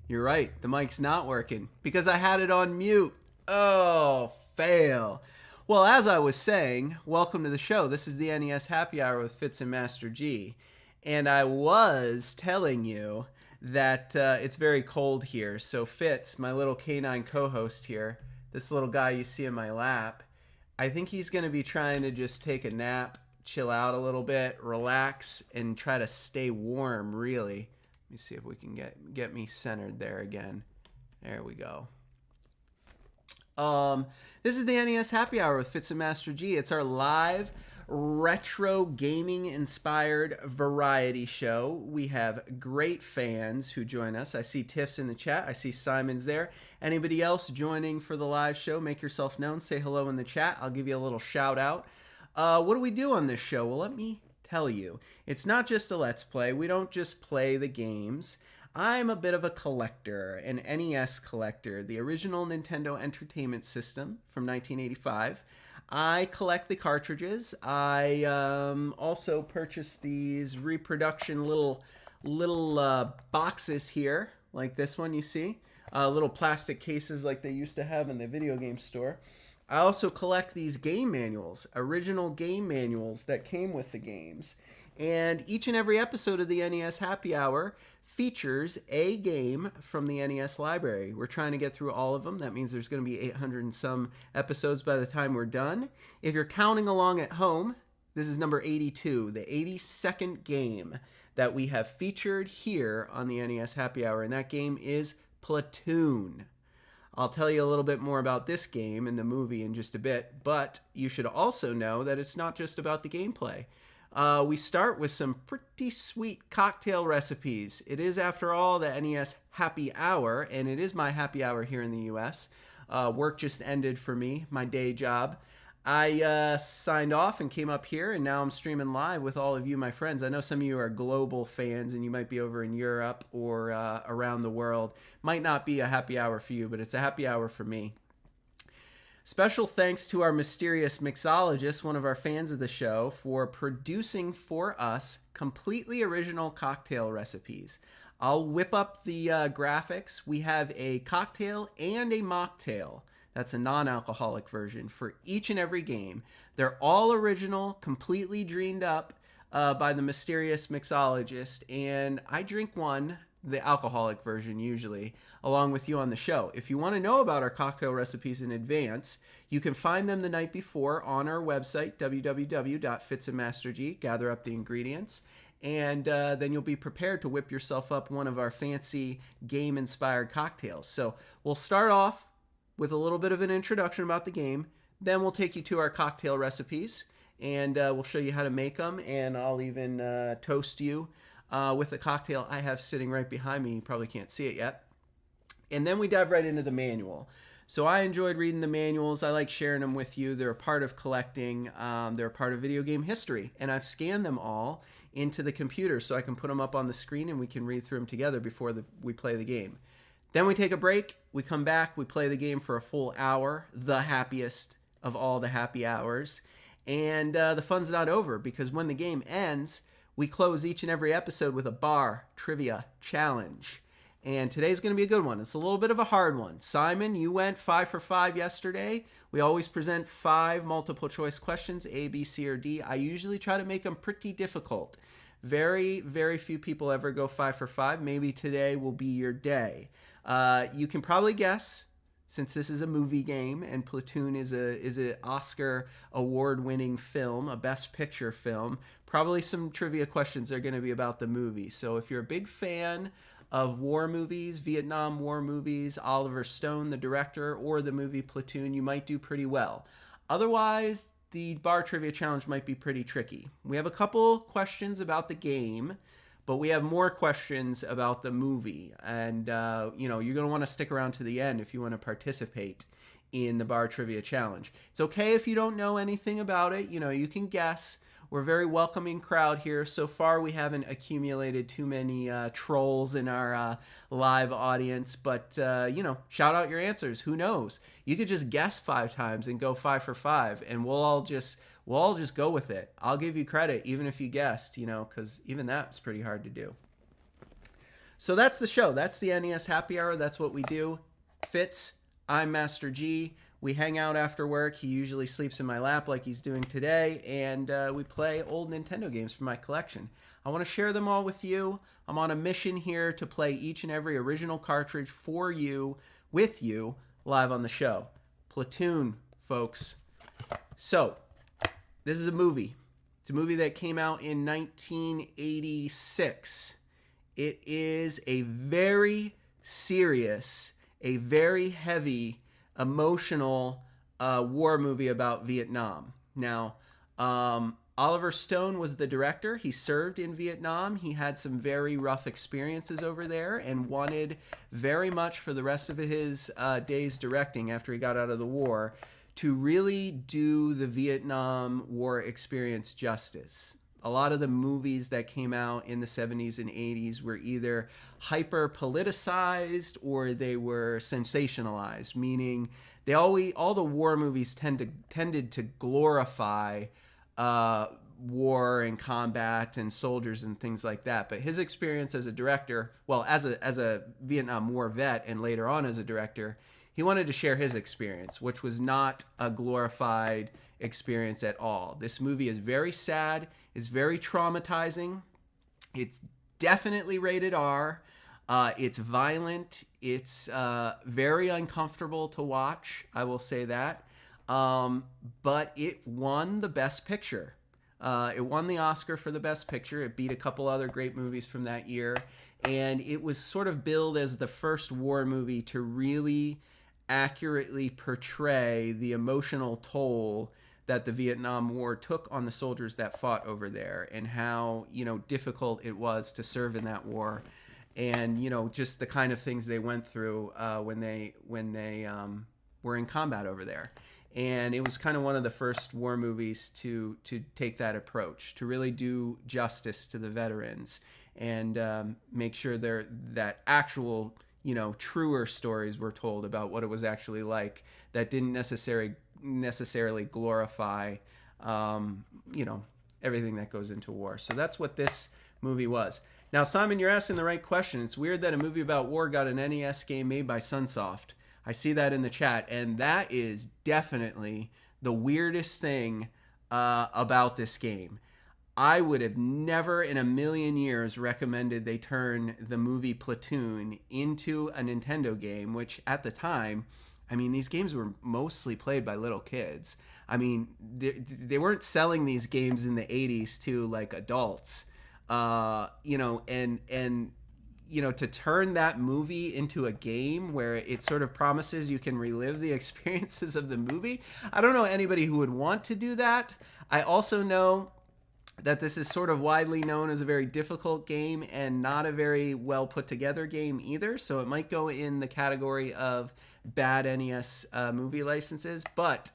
You're right. The mic's not working because I had it on mute. Oh, fail. Well, as I was saying, welcome to the show. This is the NES Happy Hour with Fitz and Master G. And I was telling you that it's very cold here. So, Fitz, my little canine co host here, this little guy you see in my lap, I think he's going to be trying to just take a nap, chill out a little bit, relax, and try to stay warm, really. Let me see if we can get me centered there again. There we go. This is the NES Happy Hour with Fitz and Master G. It's our live retro gaming inspired variety show. We have great fans who join us. I see Tiff's in the chat. I see Simon's there. Anybody else joining for the live show, make yourself known. Say hello in the chat. I'll give you a little shout out. What do we do on this show? Well, let me tell you. It's not just a Let's Play. We don't just play the games. I'm a bit of a collector, an NES collector, the original Nintendo Entertainment System from 1985. I collect the cartridges. I also purchased these reproduction little boxes here, like this one you see, little plastic cases like they used to have in the video game store. I also collect these game manuals, original game manuals that came with the games. And each and every episode of the NES Happy Hour features a game from the NES library. We're trying to get through all of them. That means there's going to be 800 and some episodes by the time we're done. If you're counting along at home, this is number 82, the 82nd game that we have featured here on the NES Happy Hour. And that game is Platoon. I'll tell you a little bit more about this game and the movie in just a bit, but you should also know that it's not just about the gameplay. We start with some pretty sweet cocktail recipes. It is, after all, the NES Happy Hour, and it is my happy hour here in the U.S. Work just ended for me, my day job. I signed off and came up here, and now I'm streaming live with all of you, my friends. I know some of you are global fans, and you might be over in Europe or around the world. Might not be a happy hour for you, but it's a happy hour for me. Special thanks to our mysterious mixologist, one of our fans of the show, for producing for us completely original cocktail recipes. I'll whip up the graphics. We have a cocktail and a mocktail. That's a non-alcoholic version for each and every game. They're all original, completely dreamed up by the mysterious mixologist, and I drink one, the alcoholic version usually, along with you on the show. If you want to know about our cocktail recipes in advance, you can find them the night before on our website, www.fitzandmasterg. Gather up the ingredients, and then you'll be prepared to whip yourself up one of our fancy game-inspired cocktails. So we'll start off with a little bit of an introduction about the game. Then we'll take you to our cocktail recipes, and we'll show you how to make them, and I'll even toast you with the cocktail I have sitting right behind me. You probably can't see it yet. And then we dive right into the manual. So I enjoyed reading the manuals. I like sharing them with you. They're a part of collecting. They're a part of video game history. And I've scanned them all into the computer so I can put them up on the screen and we can read through them together before we play the game. Then we take a break. We come back. We play the game for a full hour, the happiest of all the happy hours. And the fun's not over, because when the game ends, we close each and every episode with a bar trivia challenge. And today's going to be a good one. It's a little bit of a hard one. Simon, you went 5 for 5 yesterday. We always present 5 multiple choice questions, A, B, C, or D. I usually try to make them pretty difficult. Very, very few people ever go 5 for 5. Maybe today will be your day. You can probably guess, since this is a movie game and Platoon is an Oscar award-winning film, a Best Picture film, probably some trivia questions are going to be about the movie. So if you're a big fan of war movies, Vietnam War movies, Oliver Stone, the director, or the movie Platoon, you might do pretty well. Otherwise, the bar trivia challenge might be pretty tricky. We have a couple questions about the game, but we have more questions about the movie. And, you're going to want to stick around to the end if you want to participate in the bar trivia challenge. It's okay if you don't know anything about it. You can guess. We're a very welcoming crowd here. So far, we haven't accumulated too many trolls in our live audience. But, shout out your answers. Who knows? You could just guess 5 times and go 5 for 5, and we'll all just go with it. I'll give you credit, even if you guessed, because even that's pretty hard to do. So that's the show. That's the NES Happy Hour. That's what we do. Fitz, I'm Master G. We hang out after work. He usually sleeps in my lap like he's doing today, and we play old Nintendo games from my collection. I want to share them all with you. I'm on a mission here to play each and every original cartridge for you, with you, live on the show. Platoon, folks. So, this is a movie. It's a movie that came out in 1986. It is a very serious, a very heavy, emotional war movie about Vietnam. Now, Oliver Stone was the director. He served in Vietnam. He had some very rough experiences over there and wanted very much for the rest of his days directing after he got out of the war to really do the Vietnam War experience justice. A lot of the movies that came out in the 70s and 80s were either hyper politicized or they were sensationalized, meaning all the war movies tended to glorify war and combat and soldiers and things like that. But his experience as a director, well, as a Vietnam War vet and later on as a director, he wanted to share his experience, which was not a glorified experience at all. This movie is very sad. It's very traumatizing. It's definitely rated R. It's violent. It's very uncomfortable to watch. I will say that. But it won the Best Picture. It won the Oscar for the Best Picture. It beat a couple other great movies from that year. And it was sort of billed as the first war movie to really accurately portray the emotional toll that the Vietnam War took on the soldiers that fought over there and how, difficult it was to serve in that war. And, just the kind of things they went through when they were in combat over there. And it was kind of one of the first war movies to take that approach, to really do justice to the veterans and make sure that actual, truer stories were told about what it was actually like that didn't necessarily glorify, everything that goes into war. So that's what this movie was. Now, Simon, you're asking the right question. It's weird that a movie about war got an NES game made by Sunsoft. I see that in the chat, and that is definitely the weirdest thing about this game. I would have never in a million years recommended they turn the movie Platoon into a Nintendo game, which at the time, these games were mostly played by little kids. They weren't selling these games in the 80s to like adults, to turn that movie into a game where it sort of promises you can relive the experiences of the movie. I don't know anybody who would want to do that. I also know that this is sort of widely known as a very difficult game and not a very well put together game either. So it might go in the category of bad NES movie licenses, but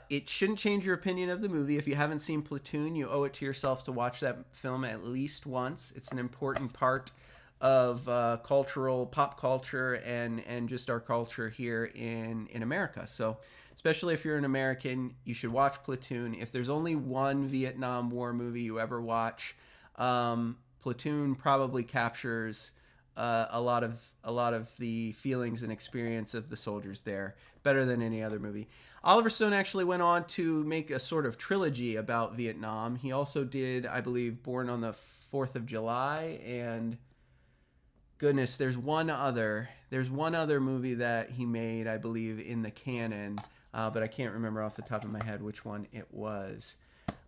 it shouldn't change your opinion of the movie. If you haven't seen Platoon, you owe it to yourself to watch that film at least once. It's an important part of pop culture and just our culture here in America. So especially if you're an American, you should watch Platoon. If there's only one Vietnam War movie you ever watch, Platoon probably captures a lot of the feelings and experience of the soldiers there better than any other movie. Oliver Stone actually went on to make a sort of trilogy about Vietnam. He also did, I believe, Born on the 4th of July and goodness, there's one other movie that he made, I believe, in the canon, but I can't remember off the top of my head which one it was.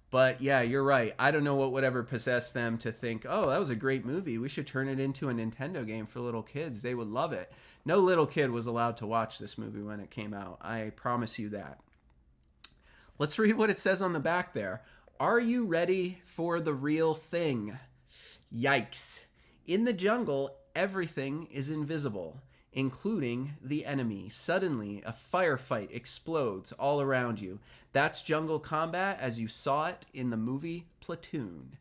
But yeah, you're right. I don't know what would ever possess them to think, oh, that was a great movie. We should turn it into a Nintendo game for little kids. They would love it. No little kid was allowed to watch this movie when it came out. I promise you that. Let's read what it says on the back there. Are you ready for the real thing? Yikes. In the jungle, everything is invisible, including the enemy. Suddenly, a firefight explodes all around you. That's jungle combat as you saw it in the movie Platoon.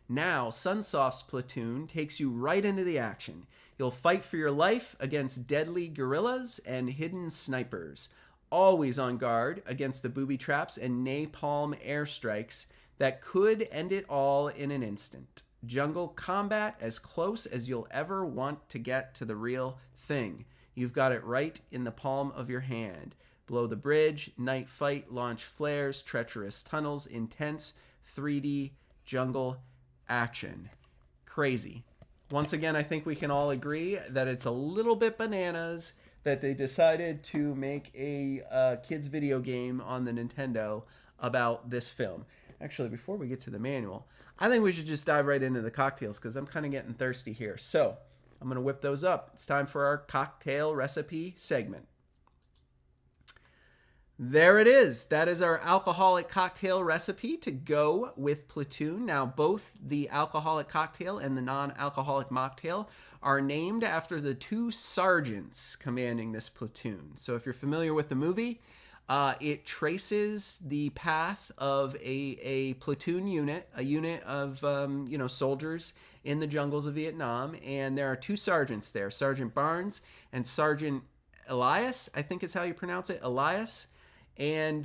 Now, Sunsoft's Platoon takes you right into the action. You'll fight for your life against deadly guerrillas and hidden snipers, always on guard against the booby traps and napalm airstrikes that could end it all in an instant. jungle combat as close as you'll ever want to get to the real thing. You've got it right in the palm of your hand. Blow the bridge, night fight, launch flares, treacherous tunnels, intense 3D jungle action. Crazy. Once again, I think we can all agree that it's a little bit bananas that they decided to make a kids video game on the Nintendo about this film. Actually, before we get to the manual, I think we should just dive right into the cocktails because I'm kind of getting thirsty here. So I'm going to whip those up. It's time for our cocktail recipe segment. There it is. That is our alcoholic cocktail recipe to go with Platoon. Now, both the alcoholic cocktail and the non-alcoholic mocktail are named after the two sergeants commanding this platoon. So if you're familiar with the movie, it traces the path of a platoon unit, a unit of soldiers in the jungles of Vietnam, and there are two sergeants there, Sergeant Barnes and Sergeant Elias, I think is how you pronounce it, Elias. And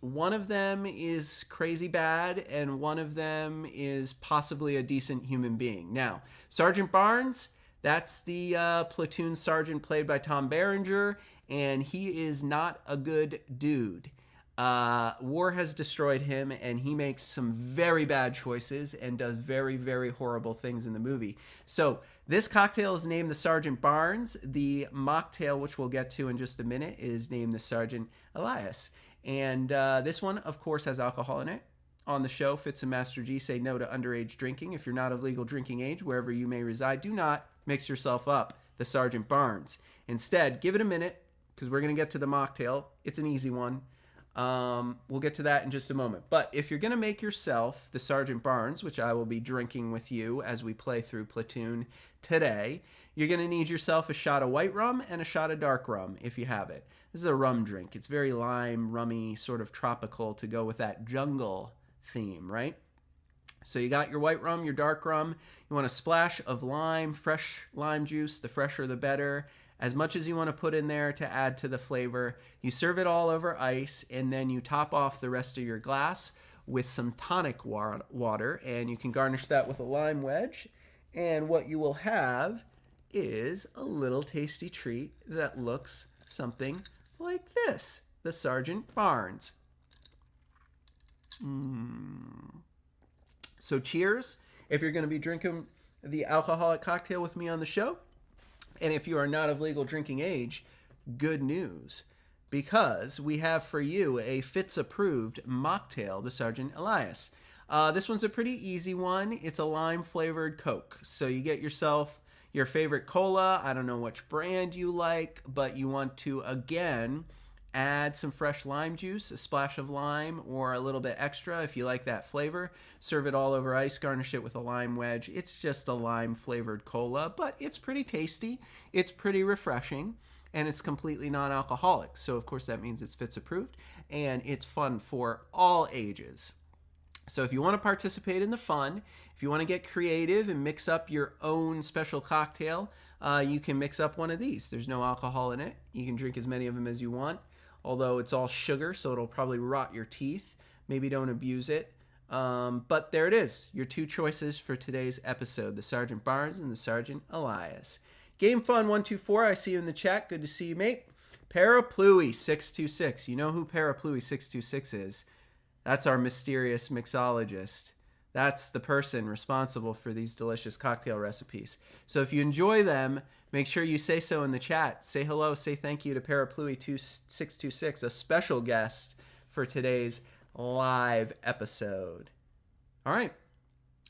one of them is crazy bad, and one of them is possibly a decent human being. Now, Sergeant Barnes, that's the platoon sergeant played by Tom Berenger, and he is not a good dude. War has destroyed him, and he makes some very bad choices and does very, very horrible things in the movie. So this cocktail is named the Sergeant Barnes. The mocktail, which we'll get to in just a minute, is named the Sergeant Elias. And this one, of course, has alcohol in it. On the show, Fitz and Master G say no to underage drinking. If you're not of legal drinking age, wherever you may reside, do not mix yourself up the Sergeant Barnes. Instead, give it a minute, because we're going to get to the mocktail. It's an easy one. We'll get to that in just a moment. But if you're going to make yourself the Sergeant Barnes, which I will be drinking with you as we play through Platoon today, you're going to need yourself a shot of white rum and a shot of dark rum if you have it. This is a rum drink. It's very lime, rummy, sort of tropical to go with that jungle theme, right? So you got your white rum, your dark rum. You want a splash of lime, fresh lime juice. The fresher the better. As much as you want to put in there to add to the flavor. You serve it all over ice, and then you top off the rest of your glass with some tonic water, and you can garnish that with a lime wedge. And what you will have is a little tasty treat that looks something like this. The Sergeant Barnes. So cheers if you're going to be drinking the alcoholic cocktail with me on the show. And if you are not of legal drinking age, good news, because we have for you a Fitz-approved mocktail, the Sergeant Elias. This one's a pretty easy one. It's a lime-flavored Coke. So you get yourself your favorite cola. I don't know which brand you like, but you want to, again, add some fresh lime juice, a splash of lime, or a little bit extra if you like that flavor. Serve it all over ice, garnish it with a lime wedge. It's just a lime-flavored cola, but it's pretty tasty. It's pretty refreshing, and it's completely non-alcoholic. So, of course, that means it's Fitz-approved, and it's fun for all ages. So if you want to participate in the fun, if you want to get creative and mix up your own special cocktail, you can mix up one of these. There's no alcohol in it. You can drink as many of them as you want. Although it's all sugar, so it'll probably rot your teeth. Maybe don't abuse it. But there it is. Your two choices for today's episode, the Sergeant Barnes and the Sergeant Elias. Game Fun 124, I see you in the chat. Good to see you, mate. Parapluie 626. You know who Parapluie 626 is. That's our mysterious mixologist. That's the person responsible for these delicious cocktail recipes. So if you enjoy them, make sure you say so in the chat. Say hello, say thank you to Parapluie626, a special guest for today's live episode. All right.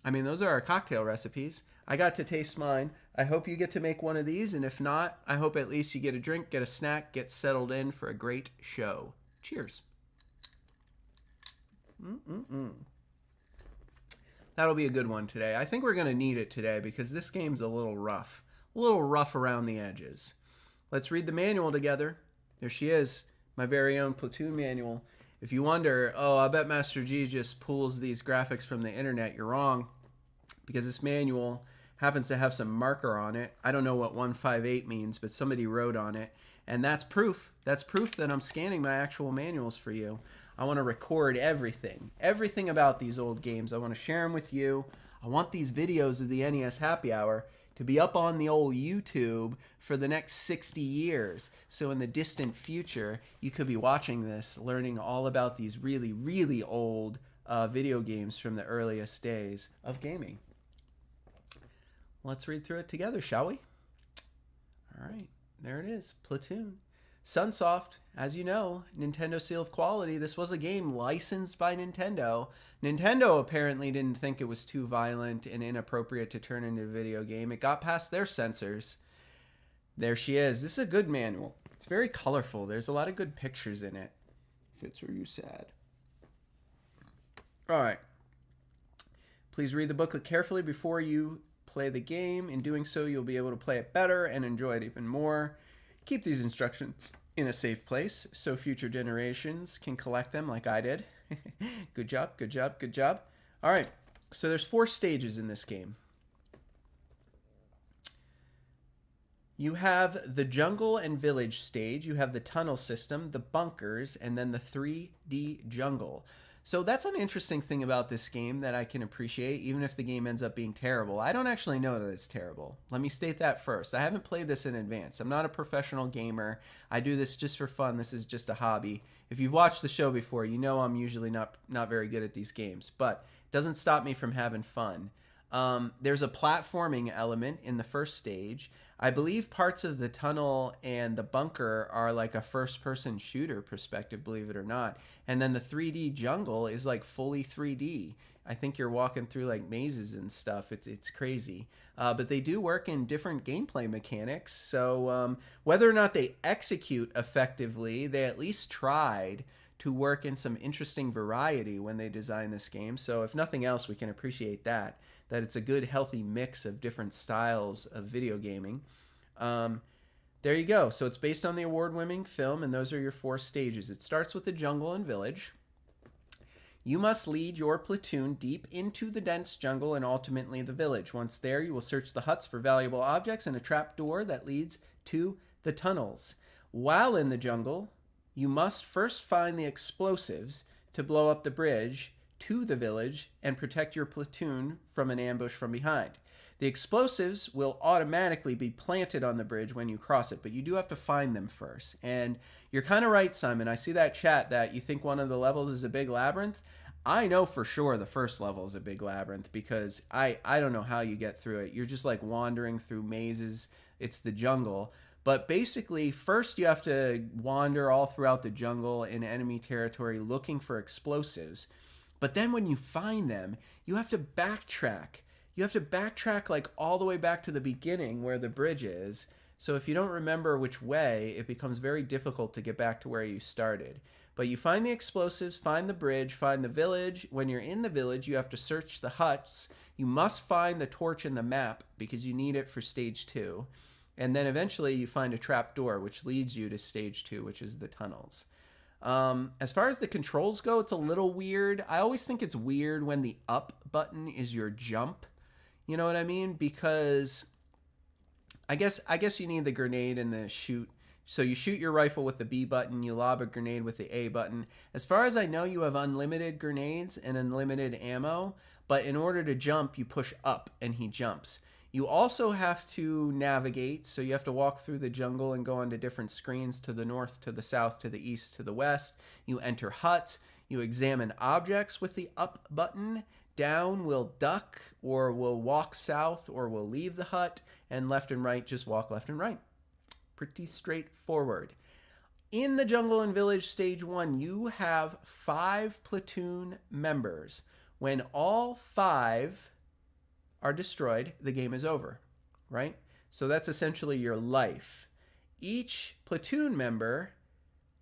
I mean, those are our cocktail recipes. I got to taste mine. I hope you get to make one of these, and if not, I hope at least you get a drink, get a snack, get settled in for a great show. Cheers. That'll be a good one today. I think we're going to need it today because this game's a little rough around the edges. Let's read the manual together. There she is, my very own Platoon manual. If you wonder, oh, I bet Master G just pulls these graphics from the internet, you're wrong, because this manual happens to have some marker on it. I don't know what 158 means, but somebody wrote on it, and that's proof. That's proof that I'm scanning my actual manuals for you. I want to record everything about these old games. I want to share them with you. I want these videos of the NES Happy Hour to be up on the old YouTube for the next 60 years. So in the distant future, you could be watching this, learning all about these really, really old video games from the earliest days of gaming. Let's read through it together, shall we? All right, there it is, Platoon. Sunsoft, as you know, Nintendo seal of quality. This was a game licensed by Nintendo. Nintendo apparently didn't think it was too violent and inappropriate to turn into a video game. It got past their censors. There she is. This is a good manual. It's very colorful. There's a lot of good pictures in it. Fitz, are you sad? All right. Please read the booklet carefully before you play the game. In doing so, you'll be able to play it better and enjoy it even more. Keep these instructions in a safe place so future generations can collect them like I did. Good job, good job, good job. All right, so there's 4 stages in this game. You have the jungle and village stage, you have the tunnel system, the bunkers, and then the 3D jungle. So that's an interesting thing about this game that I can appreciate, even if the game ends up being terrible. I don't actually know that it's terrible. Let me state that first. I haven't played this in advance. I'm not a professional gamer. I do this just for fun. This is just a hobby. If you've watched the show before, you know I'm usually not very good at these games, but it doesn't stop me from having fun. There's a platforming element in the first stage. I believe parts of the tunnel and the bunker are like a first-person shooter perspective, believe it or not. And then the 3D jungle is like fully 3D. I think you're walking through like mazes and stuff. It's crazy. But they do work in different gameplay mechanics. So whether or not they execute effectively, they at least tried to work in some interesting variety when they designed this game. So if nothing else, we can appreciate that it's a good, healthy mix of different styles of video gaming. There you go. So it's based on the award-winning film, and those are your 4 stages. It starts with the jungle and village. You must lead your platoon deep into the dense jungle and ultimately the village. Once there, you will search the huts for valuable objects and a trap door that leads to the tunnels. While in the jungle, you must first find the explosives to blow up the bridge to the village and protect your platoon from an ambush from behind. The explosives will automatically be planted on the bridge when you cross it, but you do have to find them first. And you're kind of right, Simon. I see that chat that you think one of the levels is a big labyrinth. I know for sure the first level is a big labyrinth because I don't know how you get through it. You're just like wandering through mazes. It's the jungle. But basically, first you have to wander all throughout the jungle in enemy territory looking for explosives. But then when you find them, you have to backtrack. You have to backtrack like all the way back to the beginning where the bridge is. So if you don't remember which way, it becomes very difficult to get back to where you started. But you find the explosives, find the bridge, find the village. When you're in the village, you have to search the huts. You must find the torch in the map because you need it for stage 2. And then eventually you find a trap door, which leads you to stage 2, which is the tunnels. As far as the controls go, it's a little weird. I always think it's weird when the up button is your jump. You know what I mean? Because I guess you need the grenade and the shoot. So you shoot your rifle with the B button, you lob a grenade with the A button. As far as I know, you have unlimited grenades and unlimited ammo, but in order to jump, you push up and he jumps. You also have to navigate, so you have to walk through the jungle and go onto different screens to the north, to the south, to the east, to the west. You enter huts. You examine objects with the up button. Down will duck, or will walk south, or will leave the hut. And left and right, just walk left and right. Pretty straightforward. In the jungle and village stage 1, you have 5 platoon members. When all 5 are destroyed, the game is over, right? So that's essentially your life. Each platoon member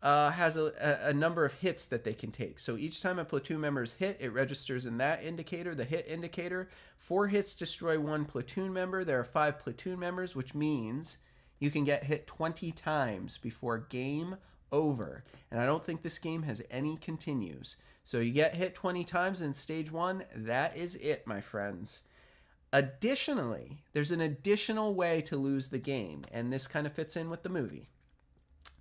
has a number of hits that they can take. So each time a platoon member is hit, it registers in that indicator, the hit indicator. 4 hits destroy 1 platoon member. There are 5 platoon members, which means you can get hit 20 times before game over. And I don't think this game has any continues. So you get hit 20 times in stage 1. That is it, my friends. Additionally, there's an additional way to lose the game, and this kind of fits in with the movie.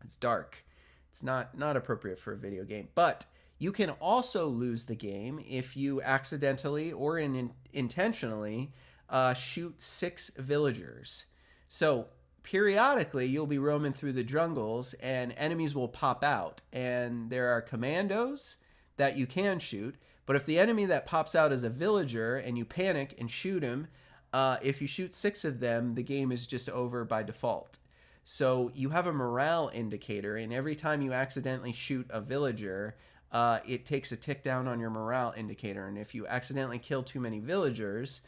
It's dark. It's not appropriate for a video game, but You can also lose the game if you accidentally or intentionally shoot 6 villagers. So periodically you'll be roaming through the jungles and enemies will pop out, and there are commandos that you can shoot. But if the enemy that pops out is a villager and you panic and shoot him, if you shoot 6 of them, the game is just over by default. So you have a morale indicator, and every time you accidentally shoot a villager, it takes a tick down on your morale indicator. And if you accidentally kill too many villagers,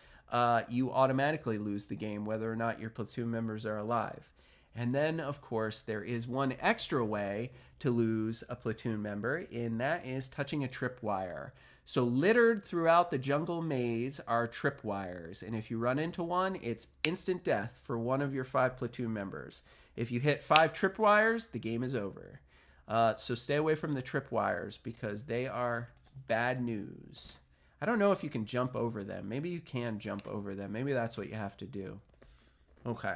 you automatically lose the game, whether or not your platoon members are alive. And then, of course, there is one extra way to lose a platoon member, and that is touching a tripwire. So littered throughout the jungle maze are tripwires, and if you run into one, it's instant death for one of your 5 platoon members. If you hit 5 tripwires, the game is over. So stay away from the tripwires because they are bad news. I don't know if you can jump over them. Maybe you can jump over them. Maybe that's what you have to do. Okay.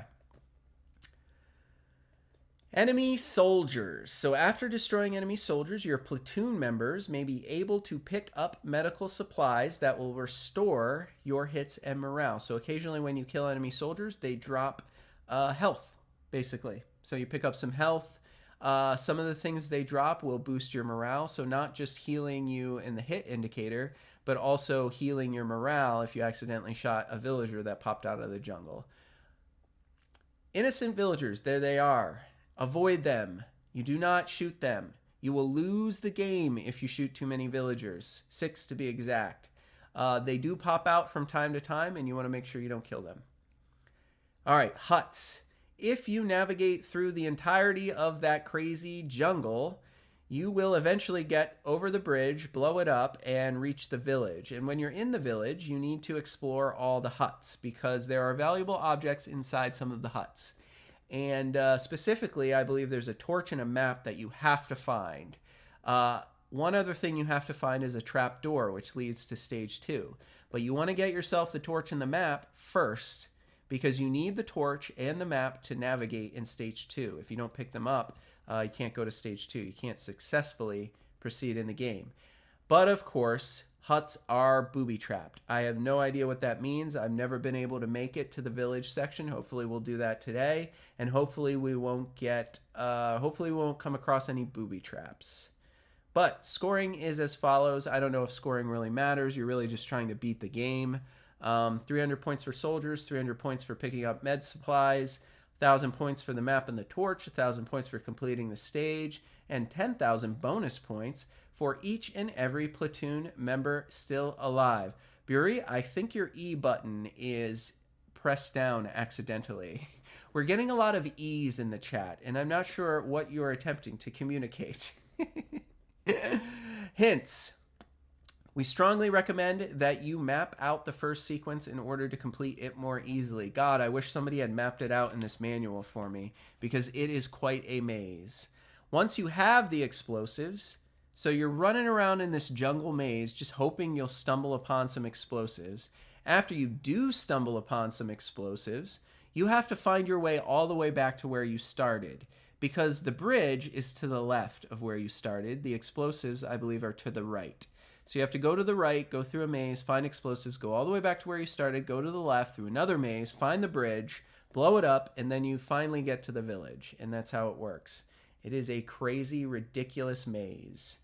Enemy soldiers. So after destroying enemy soldiers, your platoon members may be able to pick up medical supplies that will restore your hits and morale. So occasionally when you kill enemy soldiers, they drop health, basically. So you pick up some health. Some of the things they drop will boost your morale. So not just healing you in the hit indicator, but also healing your morale if you accidentally shot a villager that popped out of the jungle. Innocent villagers, there they are. Avoid them. You do not shoot them. You will lose the game if you shoot too many villagers. 6 to be exact. They do pop out from time to time, and you want to make sure you don't kill them. All right, huts. If you navigate through the entirety of that crazy jungle, you will eventually get over the bridge, blow it up, and reach the village. And when you're in the village, you need to explore all the huts because there are valuable objects inside some of the huts. And specifically, I believe there's a torch and a map that you have to find. One other thing you have to find is a trap door, which leads to stage 2. But you want to get yourself the torch and the map first, because you need the torch and the map to navigate in stage 2. If you don't pick them up, you can't go to stage 2. You can't successfully proceed in the game. But of course, huts are booby-trapped. I have no idea what that means. I've never been able to make it to the village section. Hopefully we'll do that today, and hopefully we won't come across any booby traps. But scoring is as follows. I don't know if scoring really matters. You're really just trying to beat the game. 300 points for soldiers, 300 points for picking up med supplies, 1,000 points for the map and the torch, 1,000 points for completing the stage, and 10,000 bonus points for each and every platoon member still alive. Buri, I think your E button is pressed down accidentally. We're getting a lot of E's in the chat, and I'm not sure what you're attempting to communicate. Hints. We strongly recommend that you map out the first sequence in order to complete it more easily. God, I wish somebody had mapped it out in this manual for me, because it is quite a maze. Once you have the explosives, so you're running around in this jungle maze just hoping you'll stumble upon some explosives. After you do stumble upon some explosives, you have to find your way all the way back to where you started, because the bridge is to the left of where you started. The explosives, I believe, are to the right. So you have to go to the right, go through a maze, find explosives, go all the way back to where you started, go to the left through another maze, find the bridge, blow it up, and then you finally get to the village. And that's how it works. It is a crazy, ridiculous maze.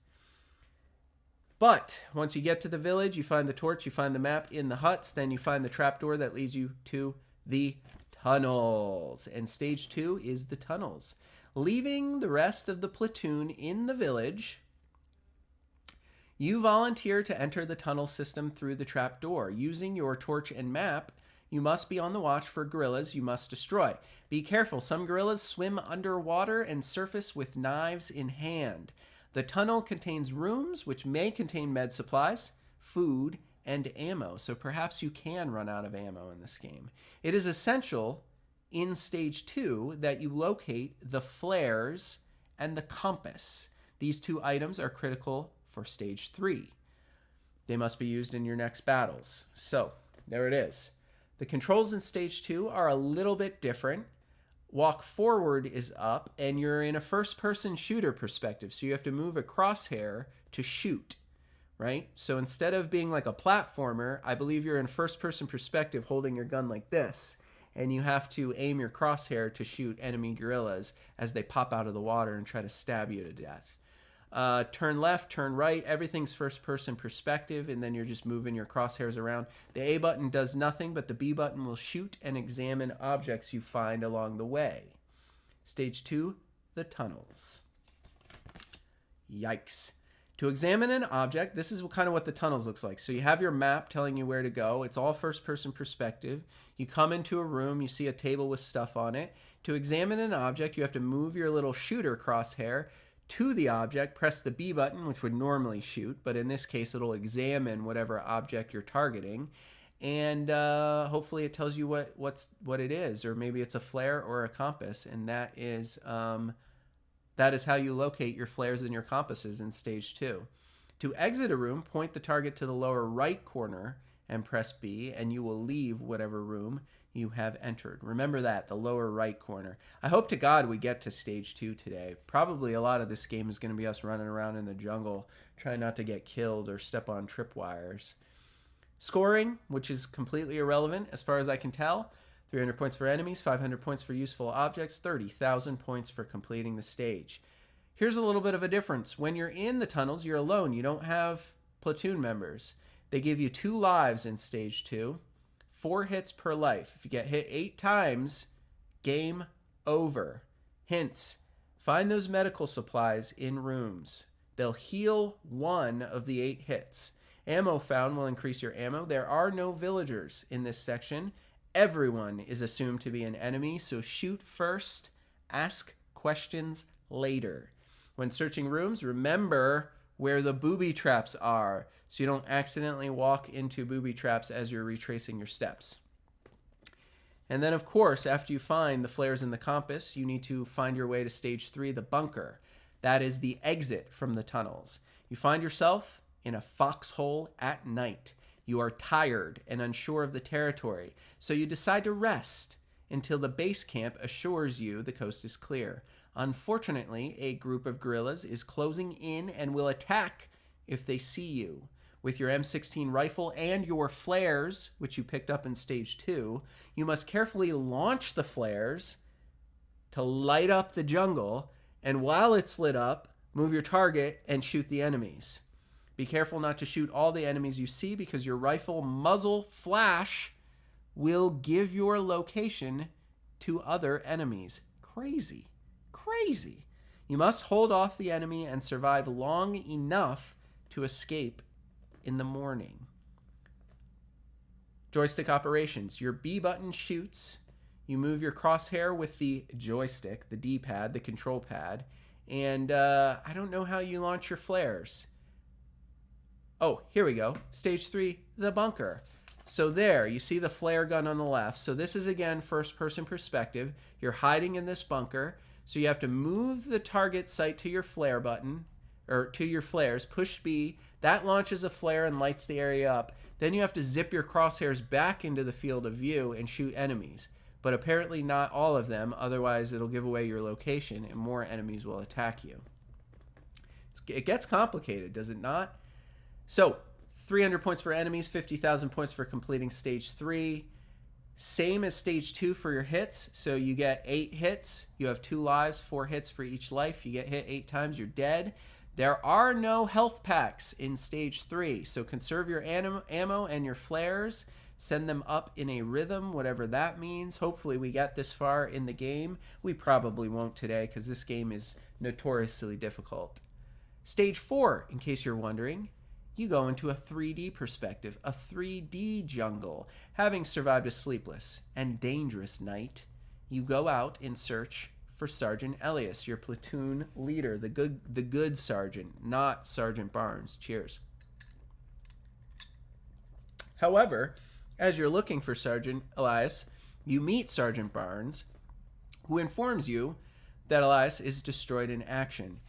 But once you get to the village, you find the torch, you find the map in the huts, then you find the trapdoor that leads you to the tunnels. And stage 2 is the tunnels. Leaving the rest of the platoon in the village, you volunteer to enter the tunnel system through the trapdoor. Using your torch and map, you must be on the watch for gorillas you must destroy. Be careful, some gorillas swim underwater and surface with knives in hand. The tunnel contains rooms which may contain med supplies, food, and ammo, so perhaps you can run out of ammo in this game. It is essential in stage 2 that you locate the flares and the compass. These 2 items are critical for stage 3. They must be used in your next battles. So, there it is. The controls in stage 2 are a little bit different. Walk forward is up, and you're in a first-person shooter perspective, so you have to move a crosshair to shoot, right? So instead of being like a platformer, I believe you're in first-person perspective holding your gun like this, and you have to aim your crosshair to shoot enemy guerrillas as they pop out of the water and try to stab you to death. Turn left, turn right, everything's first-person perspective, and then you're just moving your crosshairs around. The A button does nothing, but the B button will shoot and examine objects you find along the way. Stage 2, the tunnels. Yikes. To examine an object, this is kind of what the tunnels looks like. So you have your map telling you where to go. It's all first-person perspective. You come into a room, you see a table with stuff on it. To examine an object, you have to move your little shooter crosshair to the object, press the B button, which would normally shoot, but in this case it'll examine whatever object you're targeting, and hopefully it tells you what it is, or maybe it's a flare or a compass, and that is how you locate your flares and your compasses in stage 2. To exit a room, point the target to the lower right corner and press B, and you will leave whatever room you have entered. Remember that, the lower right corner. I hope to God we get to stage 2 today. Probably a lot of this game is going to be us running around in the jungle, trying not to get killed or step on tripwires. Scoring, which is completely irrelevant as far as I can tell. 300 points for enemies, 500 points for useful objects, 30,000 points for completing the stage. Here's a little bit of a difference. When you're in the tunnels, you're alone. You don't have platoon members. They give you 2 lives in stage 2. 4 hits per life. If you get hit 8 times, game over. Hints: find those medical supplies in rooms. They'll heal 1 of the 8 hits. Ammo found will increase your ammo. There are no villagers in this section. Everyone is assumed to be an enemy, so shoot first, ask questions later. When searching rooms, remember where the booby traps are, so you don't accidentally walk into booby traps as you're retracing your steps. And then, of course, after you find the flares and the compass, you need to find your way to stage 3, the bunker. That is the exit from the tunnels. You find yourself in a foxhole at night. You are tired and unsure of the territory, so you decide to rest until the base camp assures you the coast is clear. Unfortunately, a group of guerrillas is closing in and will attack if they see you. With your M16 rifle and your flares, which you picked up in stage 2, you must carefully launch the flares to light up the jungle, and while it's lit up, move your target and shoot the enemies. Be careful not to shoot all the enemies you see, because your rifle muzzle flash will give your location to other enemies. Crazy. Crazy. You must hold off the enemy and survive long enough to escape in the morning. Joystick operations. Your B button shoots. You move your crosshair with the joystick, the D-pad, the control pad. And I don't know how you launch your flares. Oh, here we go. Stage 3, the bunker. So there, you see the flare gun on the left. So this is, again, first-person perspective. You're hiding in this bunker. So you have to move the target sight to your flare button, or to your flares, push B. That launches a flare and lights the area up. Then you have to zip your crosshairs back into the field of view and shoot enemies. But apparently not all of them, otherwise it'll give away your location and more enemies will attack you. It gets complicated, does it not? So, 300 points for enemies, 50,000 points for completing stage 3. Same as stage 2 for your hits. So you get 8 hits. You have 2 lives, 4 hits for each life. You get hit 8 times, you're dead. There are no health packs in stage 3. So conserve your ammo and your flares. Send them up in a rhythm, whatever that means. Hopefully we get this far in the game. We probably won't today because this game is notoriously difficult. Stage 4, in case you're wondering, you go into a 3D perspective, a 3D jungle. Having survived a sleepless and dangerous night, you go out in search for Sergeant Elias, your platoon leader, the good sergeant, not Sergeant Barnes. Cheers. However, as you're looking for Sergeant Elias, you meet Sergeant Barnes, who informs you that Elias is destroyed in action.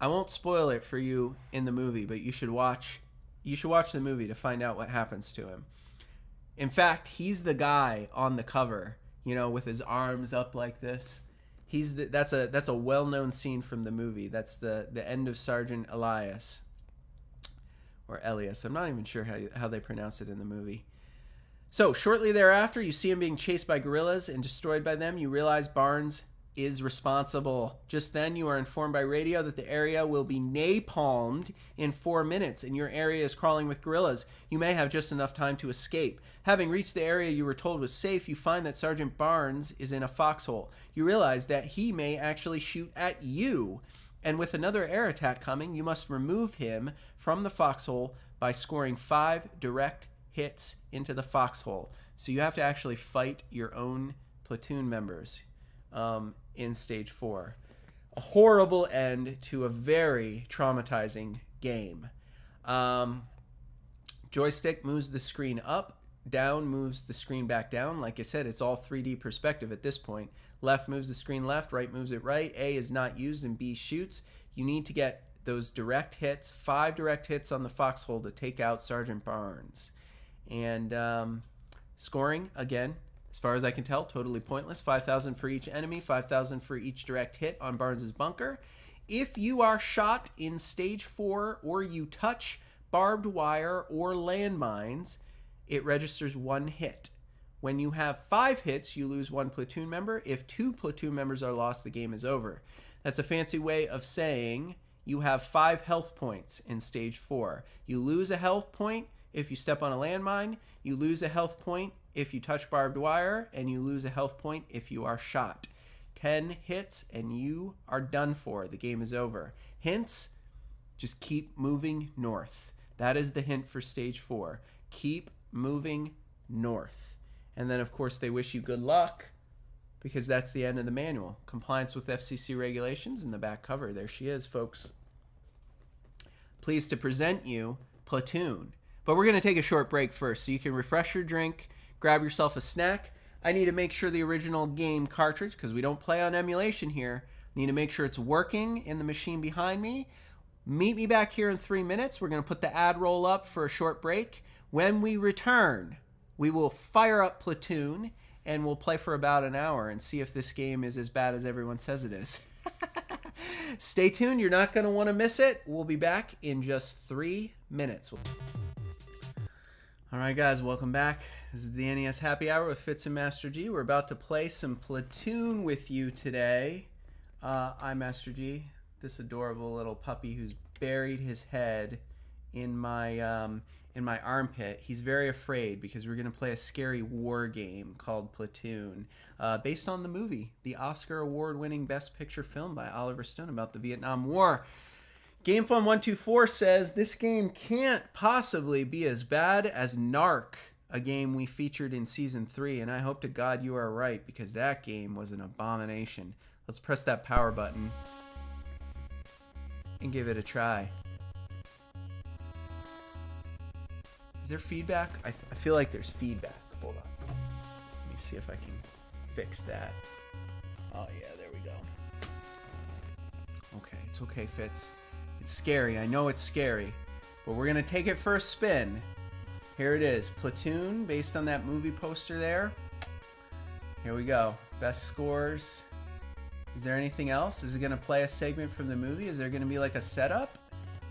I won't spoil it for you in the movie, but you should watch the movie to find out what happens to him. In fact, he's the guy on the cover, you know, with his arms up like this. That's a well-known scene from the movie. That's the end of Sergeant Elias. Or Elias. I'm not even sure how they pronounce it in the movie. So, shortly thereafter, you see him being chased by guerrillas and destroyed by them. You realize Barnes is responsible. Just then, you are informed by radio that the area will be napalmed in 4 minutes, and your area is crawling with guerrillas. You may have just enough time to escape. Having reached the area you were told was safe, you find that Sergeant Barnes is in a foxhole. You realize that he may actually shoot at you, and with another air attack coming, you must remove him from the foxhole by scoring 5 direct hits into the foxhole. So you have to actually fight your own platoon members in stage 4. A horrible end to a very traumatizing game. Joystick moves the screen up, down moves the screen back down. Like I said, it's all 3D perspective at this point. Left moves the screen left, right moves it right. A is not used and B shoots. You need to get those direct hits, 5 direct hits on the foxhole to take out Sergeant Barnes. And scoring, again, as far as I can tell, totally pointless. 5,000 for each enemy, 5,000 for each direct hit on Barnes's bunker. If you are shot in stage 4 or you touch barbed wire or landmines, it registers 1 hit. When you have 5 hits, you lose 1 platoon member. If 2 platoon members are lost, the game is over. That's a fancy way of saying you have 5 health points in stage 4. You lose a health point if you step on a landmine, you lose a health point if you touch barbed wire, and you lose a health point if you are shot. 10 hits and you are done for. The game is over. Hints, just keep moving north. That is the hint for stage 4. Keep moving north. And then, of course, they wish you good luck because that's the end of the manual. Compliance with FCC regulations in the back cover. There she is, folks. Pleased to present you Platoon. But we're going to take a short break first so you can refresh your drink, grab yourself a snack. I need to make sure the original game cartridge, because we don't play on emulation here, I need to make sure it's working in the machine behind me. Meet me back here in 3 minutes. We're going to put the ad roll up for a short break. When we return, we will fire up Platoon and we'll play for about an hour and see if this game is as bad as everyone says it is. Stay tuned. You're not going to want to miss it. We'll be back in just 3 minutes. All right, guys, welcome back. This is the NES Happy Hour with Fitz and Master G. We're about to play some Platoon with you today. I'm Master G, this adorable little puppy who's buried his head in my armpit. He's very afraid because we're going to play a scary war game called Platoon, based on the movie, the Oscar award-winning Best Picture film by Oliver Stone about the Vietnam War. GameFun124 says, this game can't possibly be as bad as Narc, a game we featured in Season 3, and I hope to God you are right, because that game was an abomination. Let's press that power button and give it a try. Is there feedback? I feel like there's feedback. Hold on. Let me see if I can fix that. Oh, yeah, there we go. Okay, it's okay, Fitz. It's scary. I know it's scary. But we're going to take it for a spin. Here it is. Platoon, based on that movie poster there. Here we go. Best scores. Is there anything else? Is it going to play a segment from the movie? Is there going to be like a setup?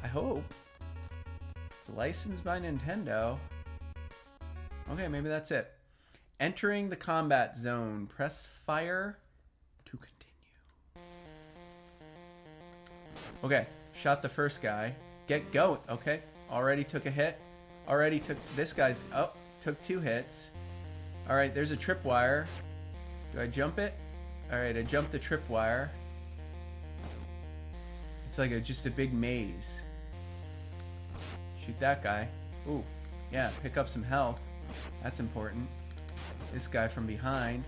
I hope. It's licensed by Nintendo. Okay, maybe that's it. Entering the combat zone. Press fire to continue. Okay. Shot the first guy. Get going. Okay. Already took a hit. Already took... This guy's... Oh, took 2 hits. Alright, there's a tripwire. Do I jump it? Alright, I jumped the tripwire. It's like just a big maze. Shoot that guy. Ooh. Yeah, pick up some health. That's important. This guy from behind.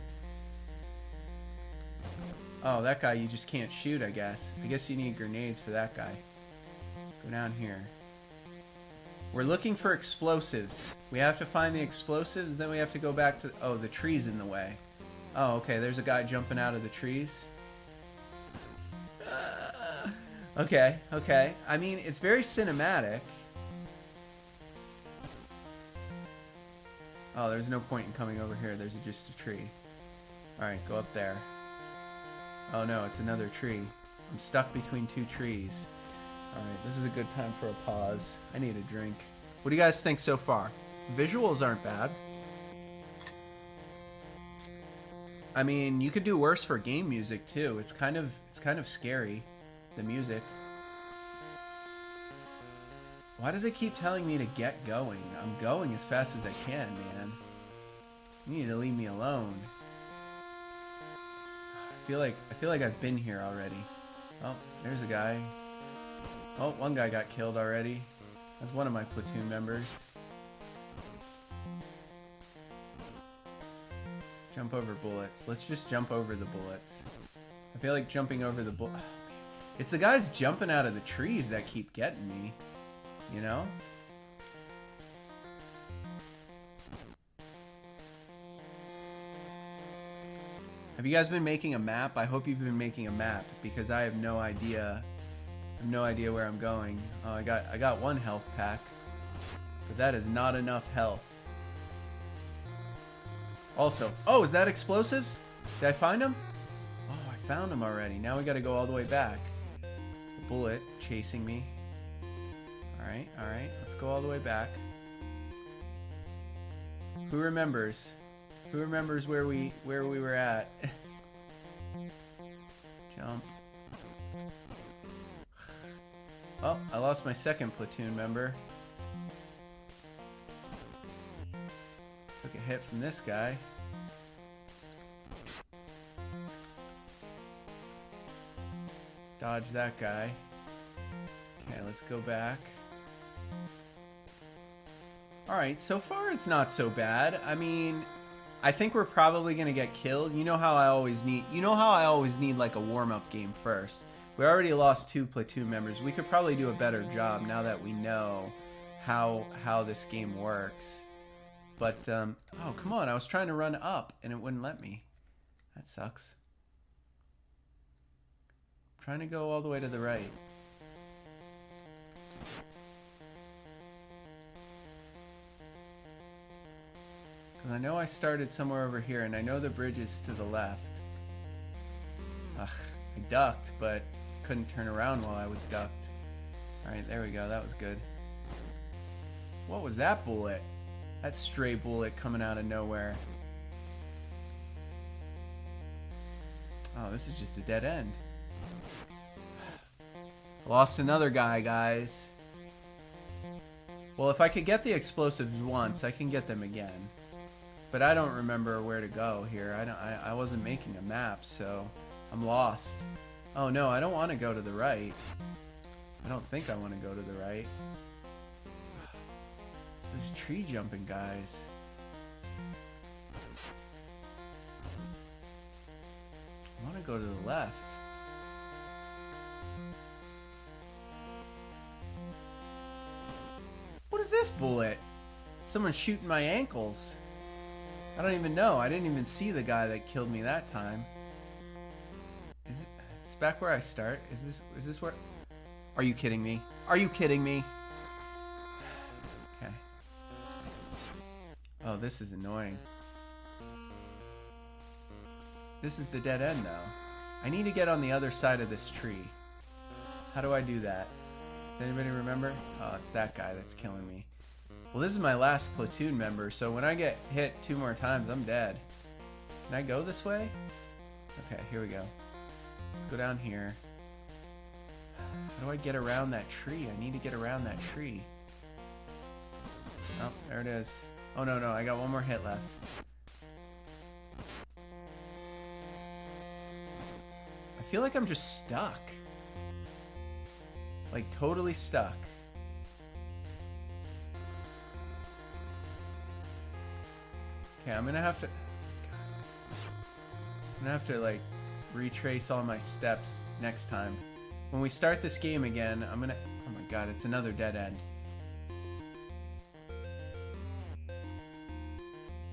Oh, that guy you just can't shoot, I guess. I guess you need grenades for that guy. Go down here. We're looking for explosives. We have to find the explosives, then we have to go back to... Oh, the tree's in the way. Oh, okay, there's a guy jumping out of the trees. Okay, okay. I mean, it's very cinematic. Oh, there's no point in coming over here. There's just a tree. Alright, go up there. Oh no, it's another tree. I'm stuck between two trees. Alright, this is a good time for a pause. I need a drink. What do you guys think so far? Visuals aren't bad. I mean, you could do worse for game music too. It's kind of scary, the music. Why does it keep telling me to get going? I'm going as fast as I can, man. You need to leave me alone. I feel like I've been here already. Oh, there's a guy. Oh, one guy got killed already. That's one of my platoon members. Jump over bullets. Let's just jump over the bullets. I feel like jumping over the bullets. It's the guys jumping out of the trees that keep getting me. You know? Have you guys been making a map? I hope you've been making a map because I have no idea. I have no idea where I'm going. Oh, I got one health pack, but that is not enough health. Also, oh, is that explosives? Did I find them? Oh, I found them already. Now we got to go all the way back. The bullet chasing me. All right, let's go all the way back. Who remembers? Who remembers where we were at? Jump. Oh, I lost my second platoon member. Took a hit from this guy. Dodge that guy. Okay, let's go back. Alright, so far it's not so bad. I mean, I think we're probably gonna get killed. You know how I always need like a warm-up game first. We already lost 2 platoon members. We could probably do a better job now that we know how this game works. But oh, come on, I was trying to run up and it wouldn't let me. That sucks. I'm trying to go all the way to the right. Because I know I started somewhere over here, and I know the bridge is to the left. Ugh, I ducked, but couldn't turn around while I was ducked. Alright, there we go. That was good. What was that bullet? That stray bullet coming out of nowhere. Oh, this is just a dead end. Lost another guy, guys. Well, if I could get the explosives once, I can get them again. But I don't remember where to go here. I wasn't making a map, so I'm lost. Oh no, I don't want to go to the right. I don't think I want to go to the right. It's those tree jumping guys. I want to go to the left. What is this bullet? Someone's shooting my ankles. I don't even know. I didn't even see the guy that killed me that time. Is this back where I start? Is this where? Are you kidding me? Are you kidding me? Okay. Oh, this is annoying. This is the dead end though. I need to get on the other side of this tree. How do I do that? Does anybody remember? Oh, it's that guy that's killing me. Well, this is my last platoon member, so when I get hit 2 more times, I'm dead. Can I go this way? Okay, here we go. Let's go down here. How do I get around that tree? I need to get around that tree. Oh, there it is. Oh, no, I got 1 more hit left. I feel like I'm just stuck. Like, totally stuck. Okay, I'm gonna have to like retrace all my steps next time. When we start this game again, I'm gonna, oh my god, it's another dead end.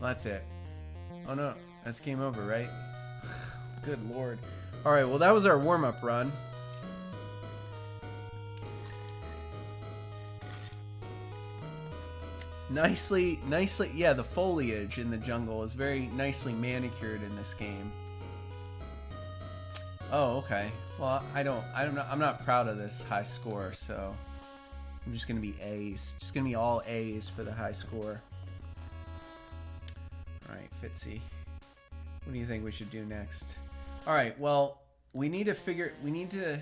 Well, that's it. Oh no, that's game over, right? Good lord. Alright, well that was our warm-up run. nicely, yeah, the foliage in the jungle is very nicely manicured in this game. Oh, okay. Well, I'm not proud of this high score, so I'm just gonna be A's. Just gonna be all A's for the high score. All right, Fitzy. What do you think we should do next? All right, well, we need to...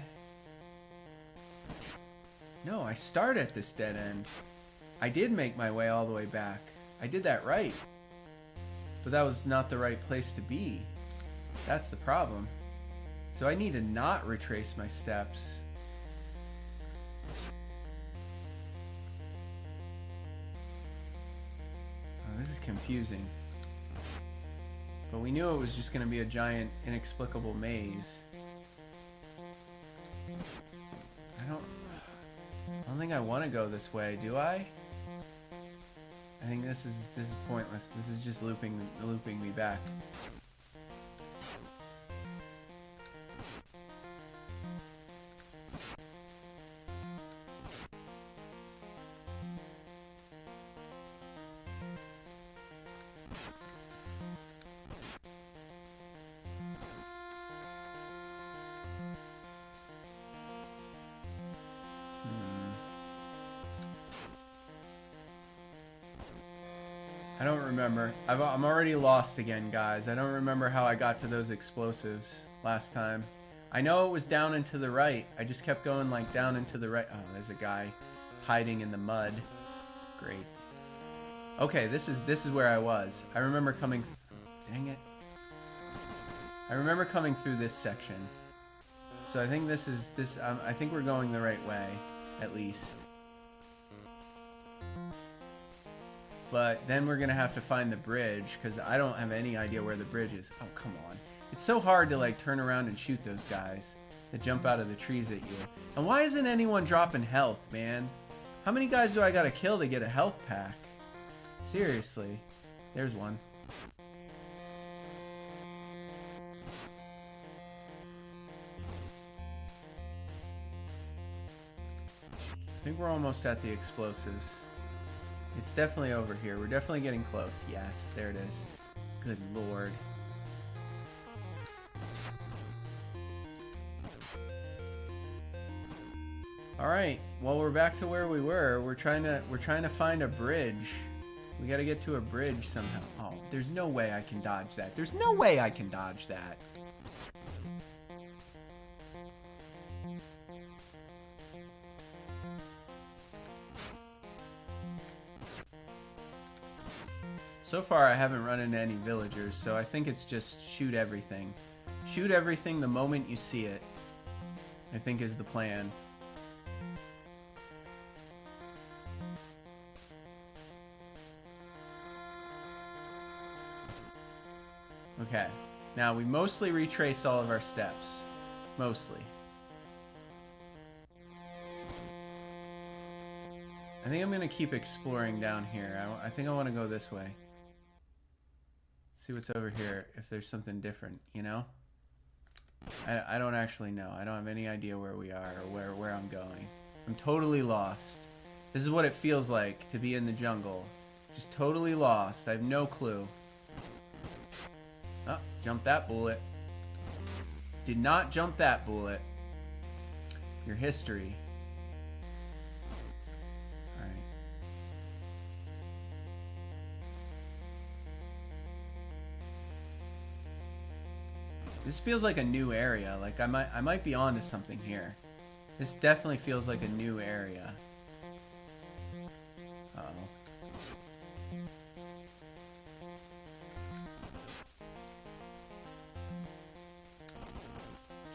No, I start at this dead end. I did make my way all the way back. I did that right. But that was not the right place to be. That's the problem. So I need to not retrace my steps. Oh, this is confusing. But we knew it was just going to be a giant, inexplicable maze. I don't think I want to go this way, do I? I think this is pointless. This is just looping me back. I don't remember. I'm already lost again, guys. I don't remember how I got to those explosives last time. I know it was down and to the right. I just kept going like down and to the right. Oh, there's a guy hiding in the mud. Great. Okay, this is where I was. I remember coming... Dang it. I remember coming through this section. So I think I think we're going the right way, at least. But then we're going to have to find the bridge, because I don't have any idea where the bridge is. Oh, come on. It's so hard to, like, turn around and shoot those guys that jump out of the trees at you. And why isn't anyone dropping health, man? How many guys do I got to kill to get a health pack? Seriously. There's one. I think we're almost at the explosives. It's definitely over here. We're definitely getting close. Yes, there it is. Good lord. All right. Well, we're back to where we were. We're trying to find a bridge. We got to get to a bridge somehow. Oh, there's no way I can dodge that. There's no way I can dodge that. So far, I haven't run into any villagers, so I think it's just shoot everything. Shoot everything the moment you see it, I think is the plan. Okay, now we mostly retraced all of our steps. Mostly. I think I'm going to keep exploring down here. I think I want to go this way. See what's over here, if there's something different, you know? I don't actually know. I don't have any idea where we are or where I'm going. I'm totally lost. This is what it feels like to be in the jungle. Just totally lost. I have no clue. Oh, jump that bullet. Did not jump that bullet. Your history. Alright. This feels like a new area. Like I might be onto something here. This definitely feels like a new area. Uh-oh.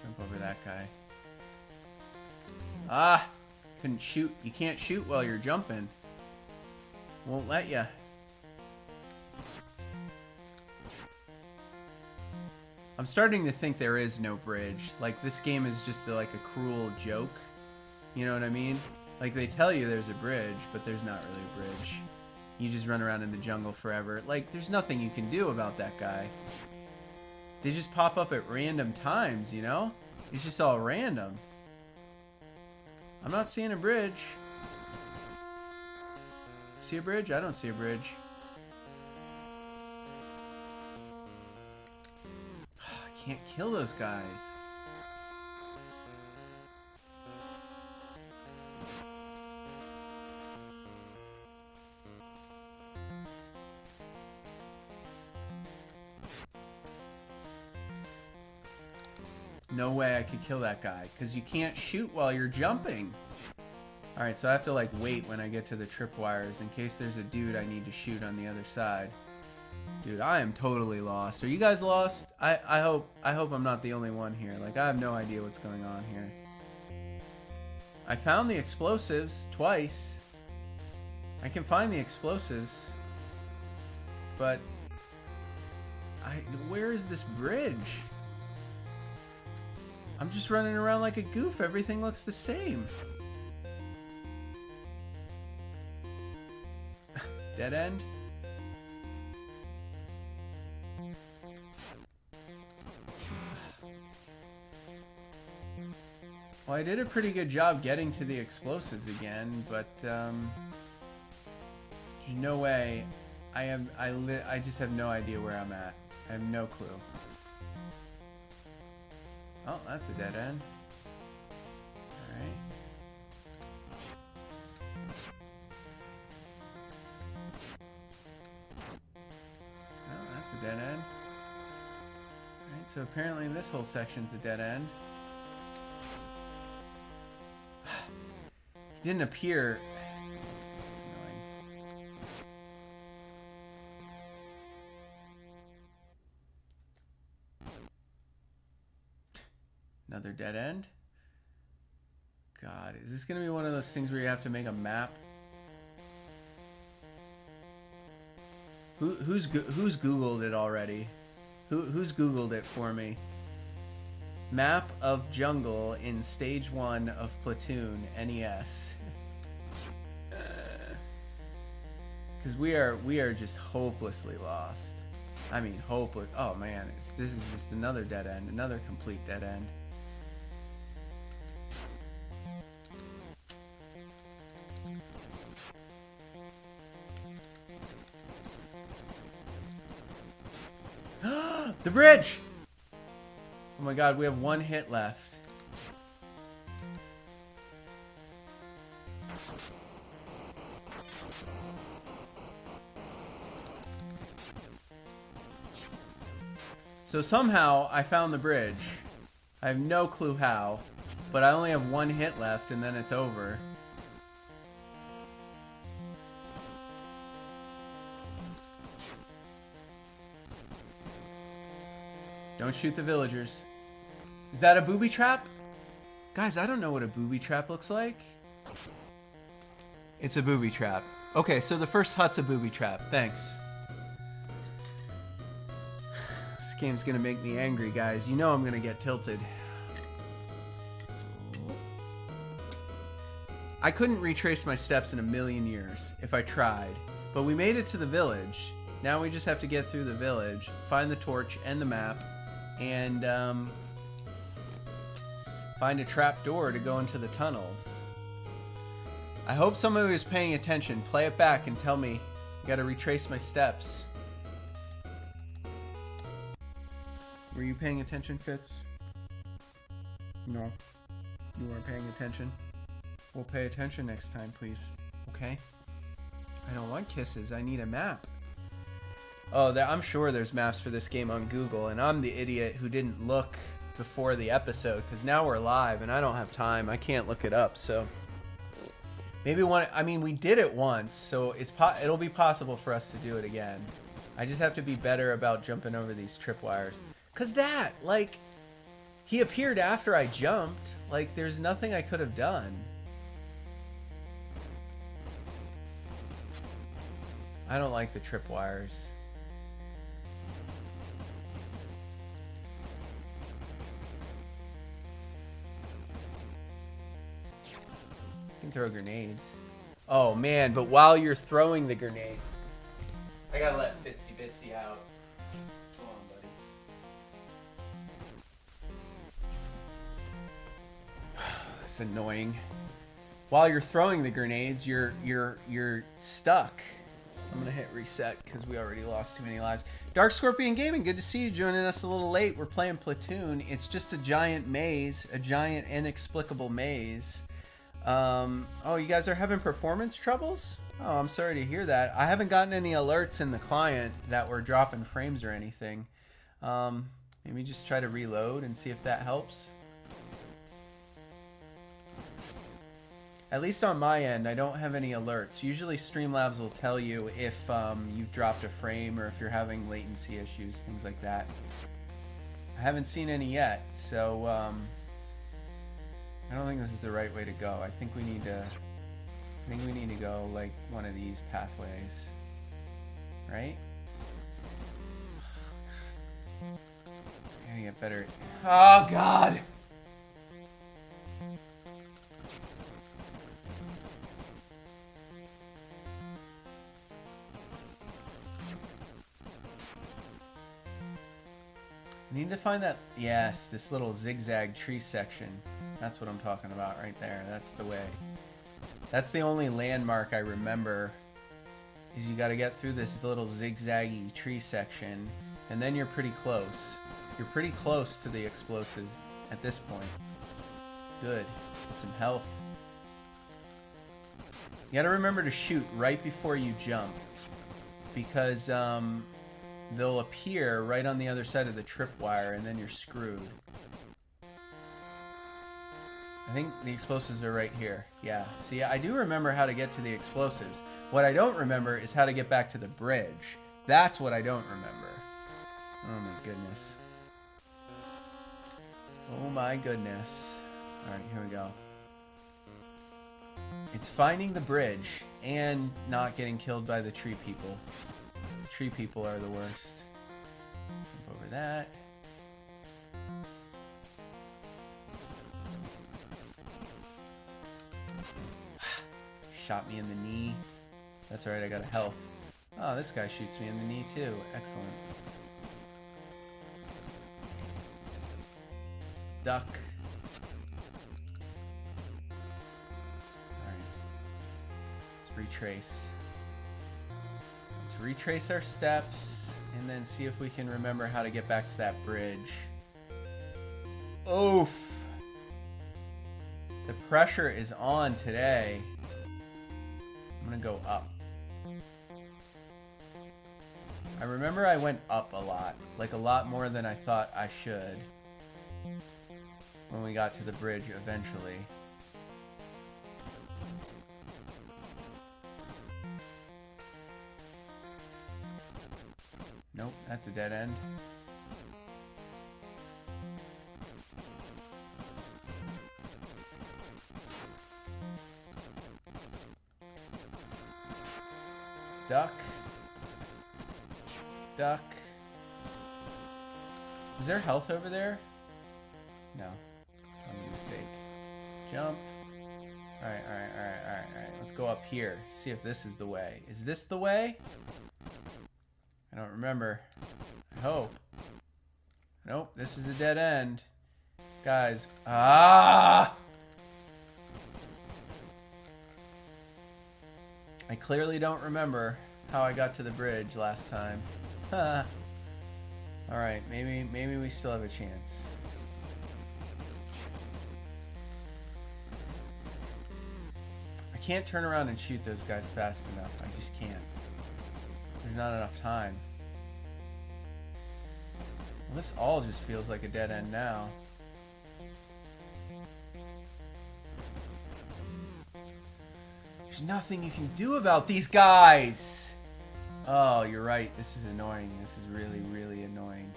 Jump over that guy. Ah! Couldn't shoot. You can't shoot while you're jumping. Won't let ya. I'm starting to think there is no bridge. Like, this game is just like a cruel joke. You know what I mean? Like, they tell you there's a bridge, but there's not really a bridge. You just run around in the jungle forever. Like, there's nothing you can do about that guy. They just pop up at random times, you know? It's just all random. I'm not seeing a bridge. see a bridge? I don't see a bridge. I can't kill those guys. No way I could kill that guy, because you can't shoot while you're jumping. Alright, so I have to like wait when I get to the tripwires in case there's a dude I need to shoot on the other side. Dude, I am totally lost. Are you guys lost? I hope I'm not the only one here. Like, I have no idea what's going on here. I found the explosives twice. I can find the explosives. But where is this bridge? I'm just running around like a goof. Everything looks the same. Dead end? Well, I did a pretty good job getting to the explosives again, but there's no way. I just have no idea where I'm at. I have no clue. Oh, that's a dead end. Alright. Oh, that's a dead end. Alright, so apparently this whole section's a dead end. He didn't appear. That's annoying. Another dead end. God, is this gonna be one of those things where you have to make a map? Who's Googled it already? Who's Googled it for me? Map of jungle in stage 1 of Platoon NES. Because we are just hopelessly lost. I mean, hopeless. Oh man, this is just another dead end, another complete dead end. The bridge! Oh my god, we have one hit left. So somehow I found the bridge. I have no clue how, but I only have one hit left and then it's over. Don't shoot the villagers. Is that a booby trap? Guys, I don't know what a booby trap looks like. It's a booby trap. Okay, so the first hut's a booby trap. Thanks. This game's gonna make me angry, guys. You know I'm gonna get tilted. I couldn't retrace my steps in a million years if I tried, but we made it to the village. Now we just have to get through the village, find the torch and the map, and find a trap door to go into the tunnels. I hope somebody was paying attention. Play it back and tell me. I gotta retrace my steps. Were you paying attention, Fitz? No. You weren't paying attention? We'll pay attention next time, please. Okay? I don't want kisses. I need a map. Oh, I'm sure there's maps for this game on Google, and I'm the idiot who didn't look before the episode, because now we're live, and I don't have time. I can't look it up, so... Maybe one... I mean, we did it once, so it'll be possible for us to do it again. I just have to be better about jumping over these tripwires. Because that, like... He appeared after I jumped. Like, there's nothing I could have done. I don't like the tripwires. You can throw grenades. Oh man, but while you're throwing the grenade, I gotta let Fitzy Bitsy out. Come on, buddy. That's annoying. while you're throwing the grenades, you're stuck. I'm gonna hit reset because we already lost too many lives. Dark Scorpion Gaming, good to see you joining us a little late. We're playing Platoon. It's just a giant maze, a giant inexplicable maze. Oh, you guys are having performance troubles? Oh, I'm sorry to hear that. I haven't gotten any alerts in the client that we're dropping frames or anything. Maybe just try to reload and see if that helps. At least on my end, I don't have any alerts. Usually Streamlabs will tell you if you've dropped a frame or if you're having latency issues, things like that. I haven't seen any yet, so I don't think this is the right way to go. I think we need to go like one of these pathways, right? I gotta get better. Oh God! I need to find that. Yes, this little zigzag tree section. That's what I'm talking about right there. That's the way. That's the only landmark I remember. Is you got to get through this little zigzaggy tree section, and then you're pretty close. You're pretty close to the explosives at this point. Good. Get some health. You got to remember to shoot right before you jump, because they'll appear right on the other side of the tripwire, and then you're screwed. I think the explosives are right here. Yeah. See, I do remember how to get to the explosives. What I don't remember is how to get back to the bridge. That's what I don't remember. Oh my goodness. Oh my goodness. Alright, here we go. It's finding the bridge and not getting killed by the tree people. The tree people are the worst. Jump over that. Shot me in the knee. That's alright, I got a health. Oh, this guy shoots me in the knee too. Excellent. Duck. Alright. Let's retrace. Let's retrace our steps and then see if we can remember how to get back to that bridge. Oof! The pressure is on today. I'm gonna go up. I remember I went up a lot. Like a lot more than I thought I should. When we got to the bridge eventually. Nope, that's a dead end. Duck. Duck. Is there health over there? No. I'm a mistake. Jump. Alright. Let's go up here. See if this is the way. Is this the way? I don't remember. I hope. Nope, this is a dead end. Guys. Ah! I clearly don't remember how I got to the bridge last time. Alright, maybe we still have a chance. I can't turn around and shoot those guys fast enough. I just can't. There's not enough time. Well, this all just feels like a dead end now. There's nothing you can do about these guys! Oh, you're right. This is annoying. This is really, really annoying.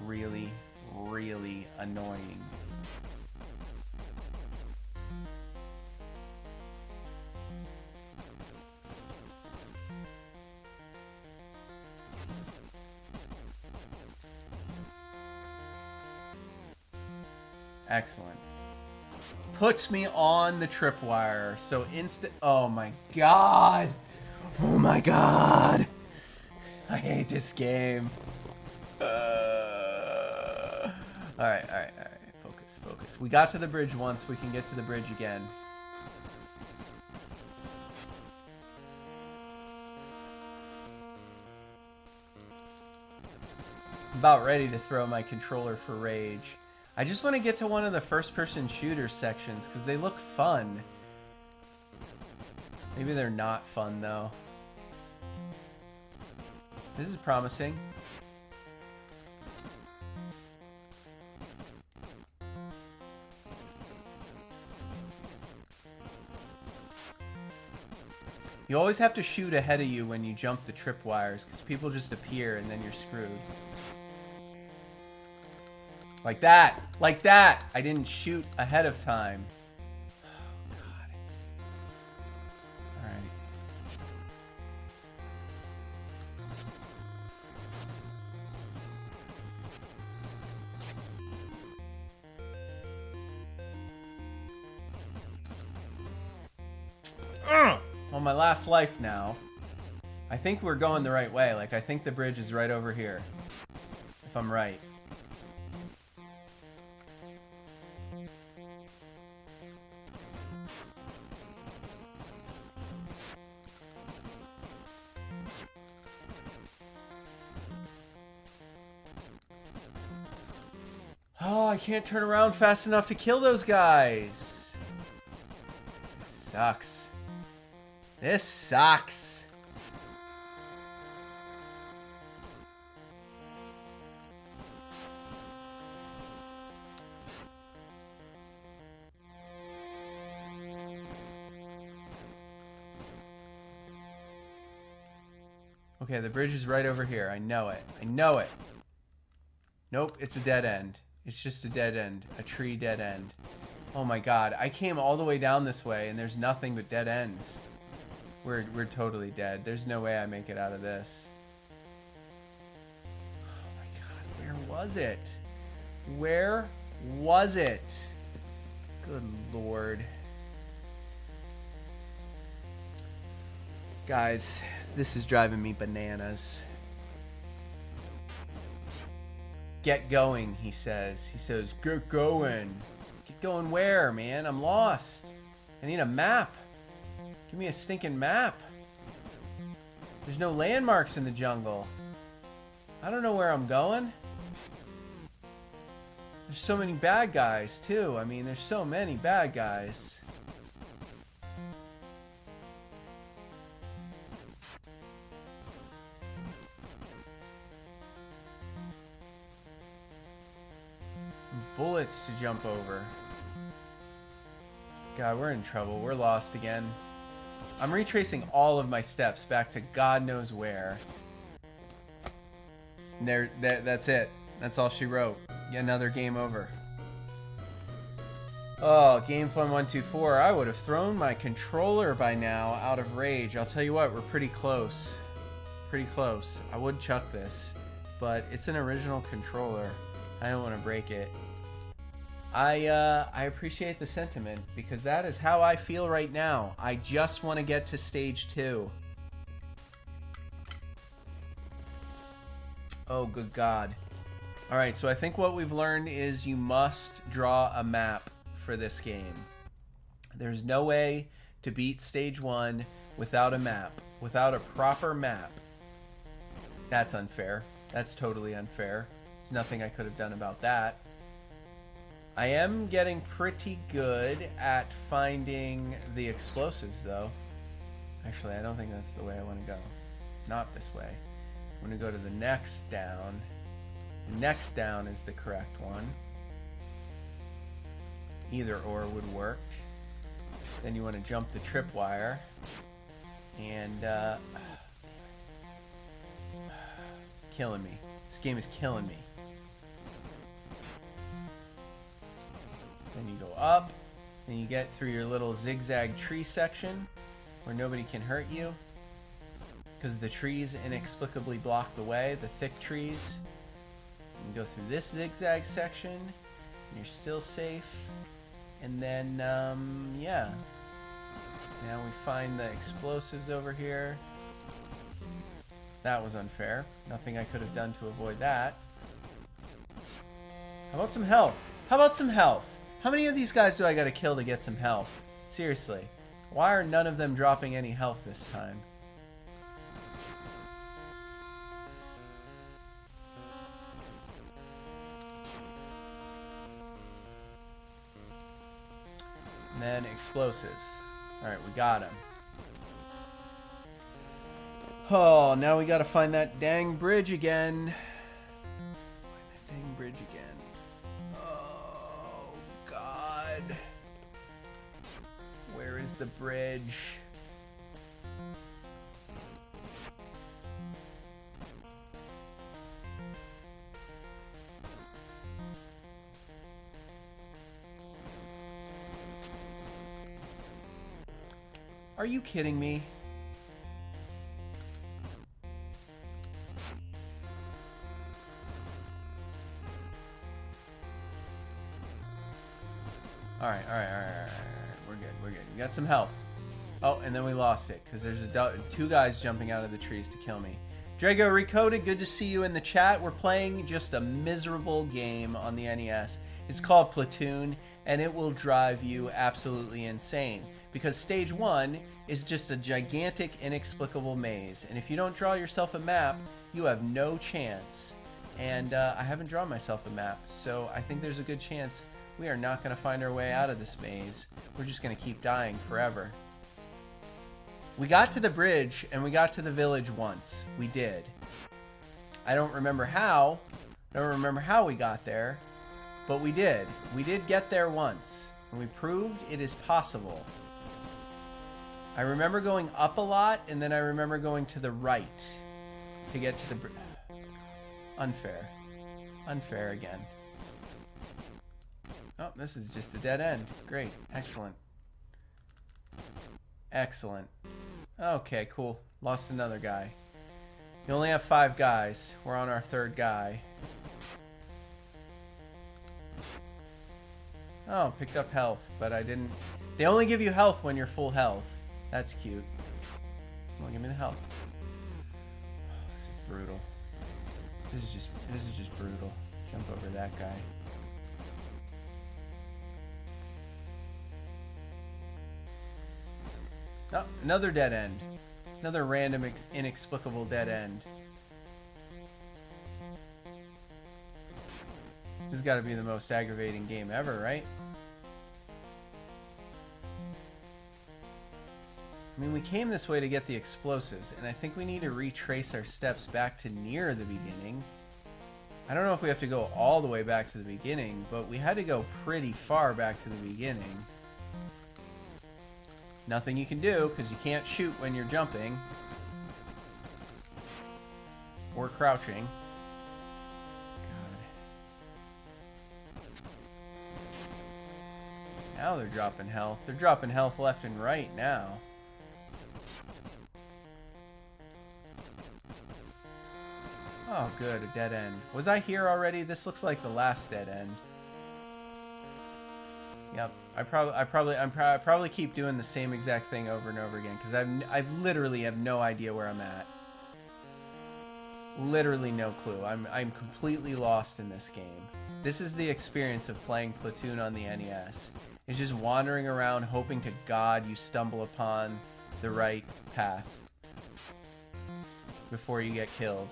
Really, really annoying. Excellent. Puts me on the tripwire. So oh my god. Oh my god. I hate this game. Alright. Focus. We got to the bridge once. We can get to the bridge again. I'm about ready to throw my controller for rage. I just want to get to one of the first-person shooter sections because they look fun. Maybe they're not fun, though. This is promising. You always have to shoot ahead of you when you jump the tripwires because people just appear and then you're screwed. Like that! Like that! I didn't shoot ahead of time. Oh, God. Alright. On my last life now. I think we're going the right way. Like, I think the bridge is right over here. If I'm right. Oh, I can't turn around fast enough to kill those guys. This sucks. This sucks. Okay, the bridge is right over here. I know it. I know it. Nope, it's a dead end. It's just a dead end. A tree dead end. Oh my god. I came all the way down this way and there's nothing but dead ends. We're totally dead. There's no way I make it out of this. Oh my god. Where was it? Where was it? Good lord. Guys, this is driving me bananas. Get going, he says. He says, get going. Get going where, man? I'm lost. I need a map. Give me a stinking map. There's no landmarks in the jungle. I don't know where I'm going. There's so many bad guys, too. I mean, there's so many bad guys. Bullets to jump over. God, we're in trouble. We're lost again. I'm retracing all of my steps back to God knows where. And that's it. That's all she wrote. Yet another game over. Oh, Game Fun 124. I would have thrown my controller by now out of rage. I'll tell you what, we're pretty close. Pretty close. I would chuck this, but it's an original controller. I don't want to break it. I appreciate the sentiment because that is how I feel right now. I just want to get to stage 2. Oh, good God. Alright, so I think what we've learned is you must draw a map for this game. There's no way to beat stage 1 without a map, without a proper map. That's unfair. That's totally unfair. There's nothing I could have done about that. I am getting pretty good at finding the explosives, though. Actually, I don't think that's the way I want to go. Not this way. I'm going to go to the next down. The next down is the correct one. Either or would work. Then you want to jump the tripwire. And, killing me. This game is killing me. Then you go up, then you get through your little zigzag tree section where nobody can hurt you because the trees inexplicably block the way, the thick trees. You go through this zigzag section and you're still safe. And then, yeah. Now we find the explosives over here. That was unfair. Nothing I could have done to avoid that. How about some health? How about some health? How many of these guys do I gotta kill to get some health? Seriously. Why are none of them dropping any health this time? then explosives. Alright, we got him. Oh, now we gotta find that dang bridge again. Find that dang bridge again. Oh, God. Where is the bridge? Are you kidding me? All right. We're good. We got some health. Oh, and then we lost it because there's two guys jumping out of the trees to kill me. Drago Recoded, good to see you in the chat. We're playing just a miserable game on the NES. It's called Platoon, and it will drive you absolutely insane because stage 1 is just a gigantic, inexplicable maze. And if you don't draw yourself a map, you have no chance. And I haven't drawn myself a map, so I think there's a good chance we are not going to find our way out of this maze. We're just going to keep dying forever. We got to the bridge, and we got to the village once. We did. I don't remember how. I don't remember how we got there, but we did. We did get there once, and we proved it is possible. I remember going up a lot, and then I remember going to the right to get to the bridge. Unfair. Unfair again. Oh, this is just a dead end. Great. Excellent. Excellent. Okay, cool. Lost another guy. You only have 5 guys. We're on our 3rd guy. Oh, picked up health, but I didn't... They only give you health when you're full health. That's cute. Come on, give me the health. Oh, this is brutal. This is just brutal. Jump over that guy. Oh, another dead end. Another random, inexplicable dead end. This has got to be the most aggravating game ever, right? I mean, we came this way to get the explosives, and I think we need to retrace our steps back to near the beginning. I don't know if we have to go all the way back to the beginning, but we had to go pretty far back to the beginning. Nothing you can do, because you can't shoot when you're jumping. Or crouching. God. Now they're dropping health. They're dropping health left and right now. Oh, good, a dead end. Was I here already? This looks like the last dead end. Yep, I probably keep doing the same exact thing over and over again because I literally have no idea where I'm at. Literally no clue. I'm completely lost in this game. This is the experience of playing Platoon on the NES. It's just wandering around hoping to God you stumble upon the right path before you get killed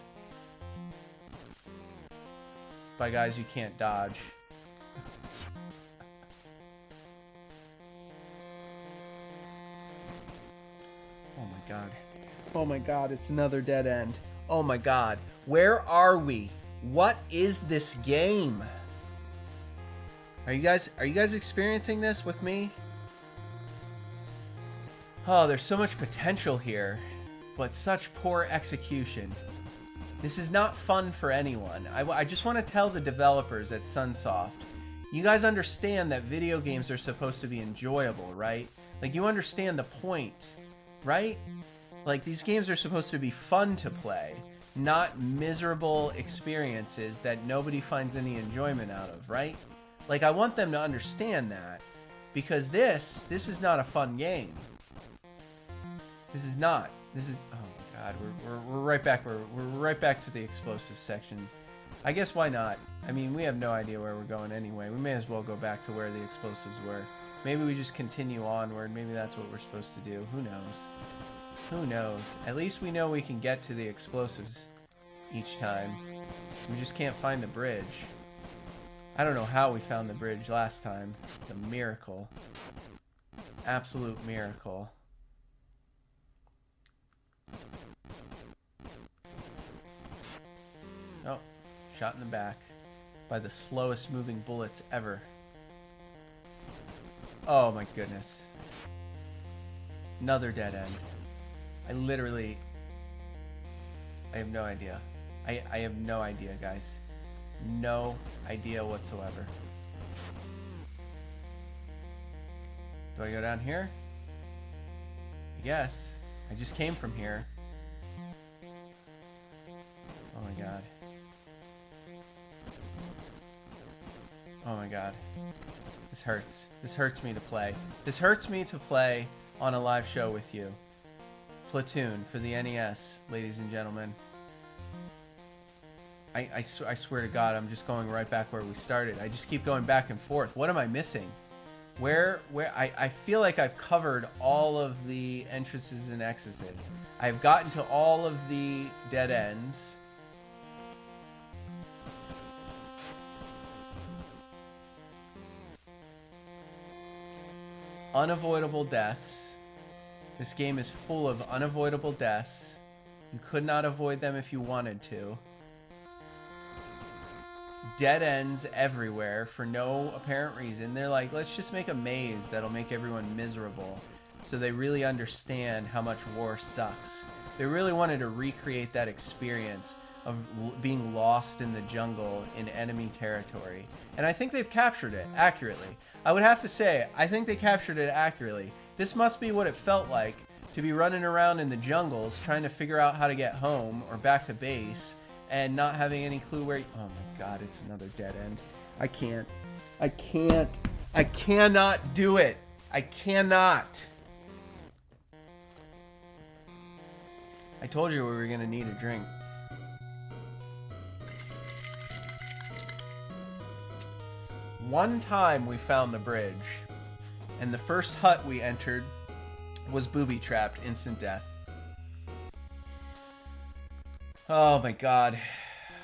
by guys you can't dodge. Oh my god. Oh my god, it's another dead end. Oh my god. Where are we? What is this game? Are you guys experiencing this with me? Oh, there's so much potential here, but such poor execution. This is not fun for anyone. I just want to tell the developers at Sunsoft, you guys understand that video games are supposed to be enjoyable, right? Like, you understand the point, right? Like, these games are supposed to be fun to play, not miserable experiences that nobody finds any enjoyment out of, right? Like, I want them to understand that, because this is not a fun game. This is not. This is... Oh my god, we're right back. We're right back to the explosive section. I guess why not? I mean, we have no idea where we're going anyway. We may as well go back to where the explosives were. Maybe we just continue onward. Maybe that's what we're supposed to do. Who knows? Who knows? At least we know we can get to the explosives each time. We just can't find the bridge. I don't know how we found the bridge last time. It's a miracle. Absolute miracle. Oh, shot in the back by the slowest moving bullets ever. Oh my goodness. Another dead end. I have no idea. I have no idea, guys. No idea whatsoever. Do I go down here? Yes. I just came from here. Oh my god. Oh my god. This hurts. This hurts me to play. This hurts me to play on a live show with you. Platoon for the NES, ladies and gentlemen. I swear to God, I'm just going right back where we started. I just keep going back and forth. What am I missing? Where I feel like I've covered all of the entrances and exits. I've gotten to all of the dead ends. Unavoidable deaths. This game is full of unavoidable deaths. You could not avoid them if you wanted to. Dead ends everywhere for no apparent reason. They're like, let's just make a maze that'll make everyone miserable. So they really understand how much war sucks. They really wanted to recreate that experience of being lost in the jungle in enemy territory. And I think they've captured it accurately. I would have to say, I think they captured it accurately. This must be what it felt like to be running around in the jungles trying to figure out how to get home or back to base and not having any clue where... Oh my god, it's another dead end. I cannot do it. I cannot. I told you we were going to need a drink. One time we found the bridge, and the first hut we entered was booby-trapped, instant death. Oh my god.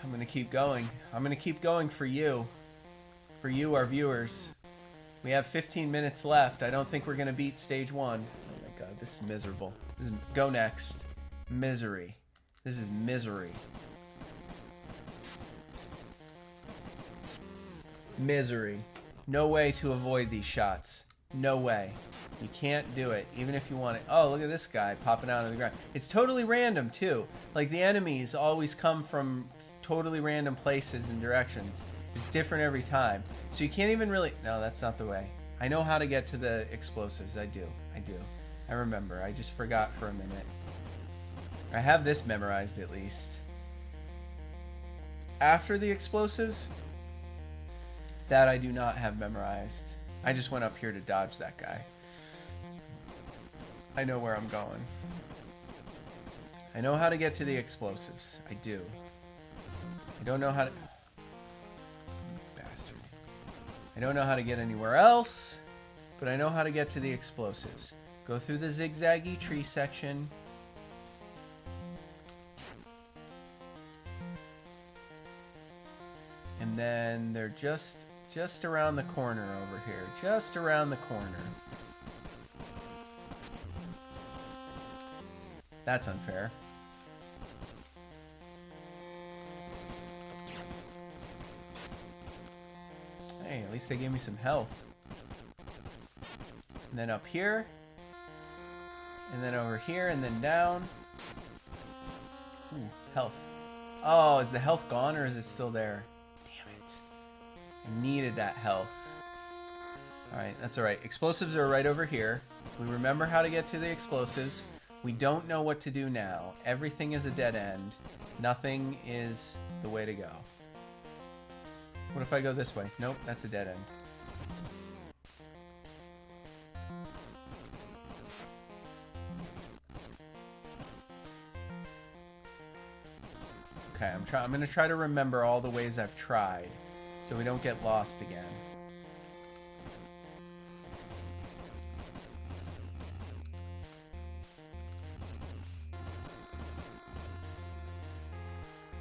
I'm going to keep going. I'm going to keep going for you. For you, our viewers. We have 15 minutes left. I don't think we're going to beat stage 1. Oh my god, this is miserable. This is... Go next. Misery. This is misery. Misery. No way to avoid these shots. No way. You can't do it, even if you want it. Oh, look at this guy popping out of the ground. It's totally random, too. Like, the enemies always come from totally random places and directions. It's different every time. So you can't even really... No, that's not the way. I know how to get to the explosives. I do. I remember. I just forgot for a minute. I have this memorized, at least. After the explosives... That I do not have memorized. I just went up here to dodge that guy. I know where I'm going. I know how to get to the explosives. I do. I don't know how to... Bastard. I don't know how to get anywhere else, but I know how to get to the explosives. Go through the zigzaggy tree section. And then they're just around the corner over here. Just around the corner. That's unfair. Hey, at least they gave me some health. And then up here. And then over here, and then down. Ooh, health. Oh, is the health gone or is it still there? I needed that health. Alright, that's alright. Explosives are right over here. We remember how to get to the explosives. We don't know what to do now. Everything is a dead end. Nothing is the way to go. What if I go this way? Nope, that's a dead end. Okay, I'm going to try to remember all the ways I've tried, so we don't get lost again.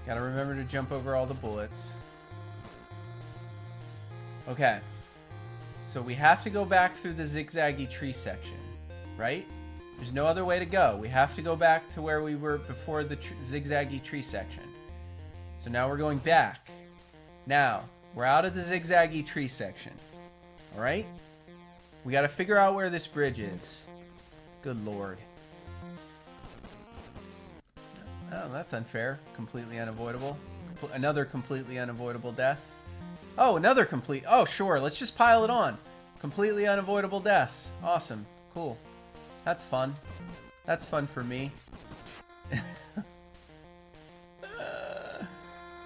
Gotta remember to jump over all the bullets. Okay. So we have to go back through the zigzaggy tree section, right? There's no other way to go. We have to go back to where we were before the zigzaggy tree section. So now we're going back. Now, we're out of the zigzaggy tree section. All right? We got to figure out where this bridge is. Good Lord. Oh, that's unfair. Completely unavoidable. Another completely unavoidable death. Oh, another complete... Oh, sure. Let's just pile it on. Completely unavoidable deaths. Awesome. Cool. That's fun. That's fun for me.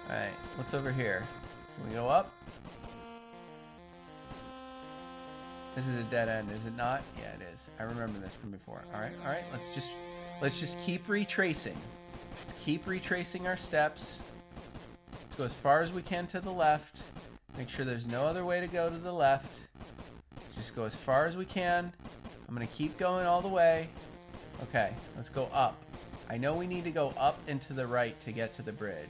Alright, what's over here? Can we go up? This is a dead end, is it not? Yeah, it is. I remember this from before. Alright, let's just keep retracing. Let's keep retracing our steps. Let's go as far as we can to the left. Make sure there's no other way to go to the left. Just go as far as we can. I'm going to keep going all the way. Okay, let's go up. I know we need to go up and to the right to get to the bridge.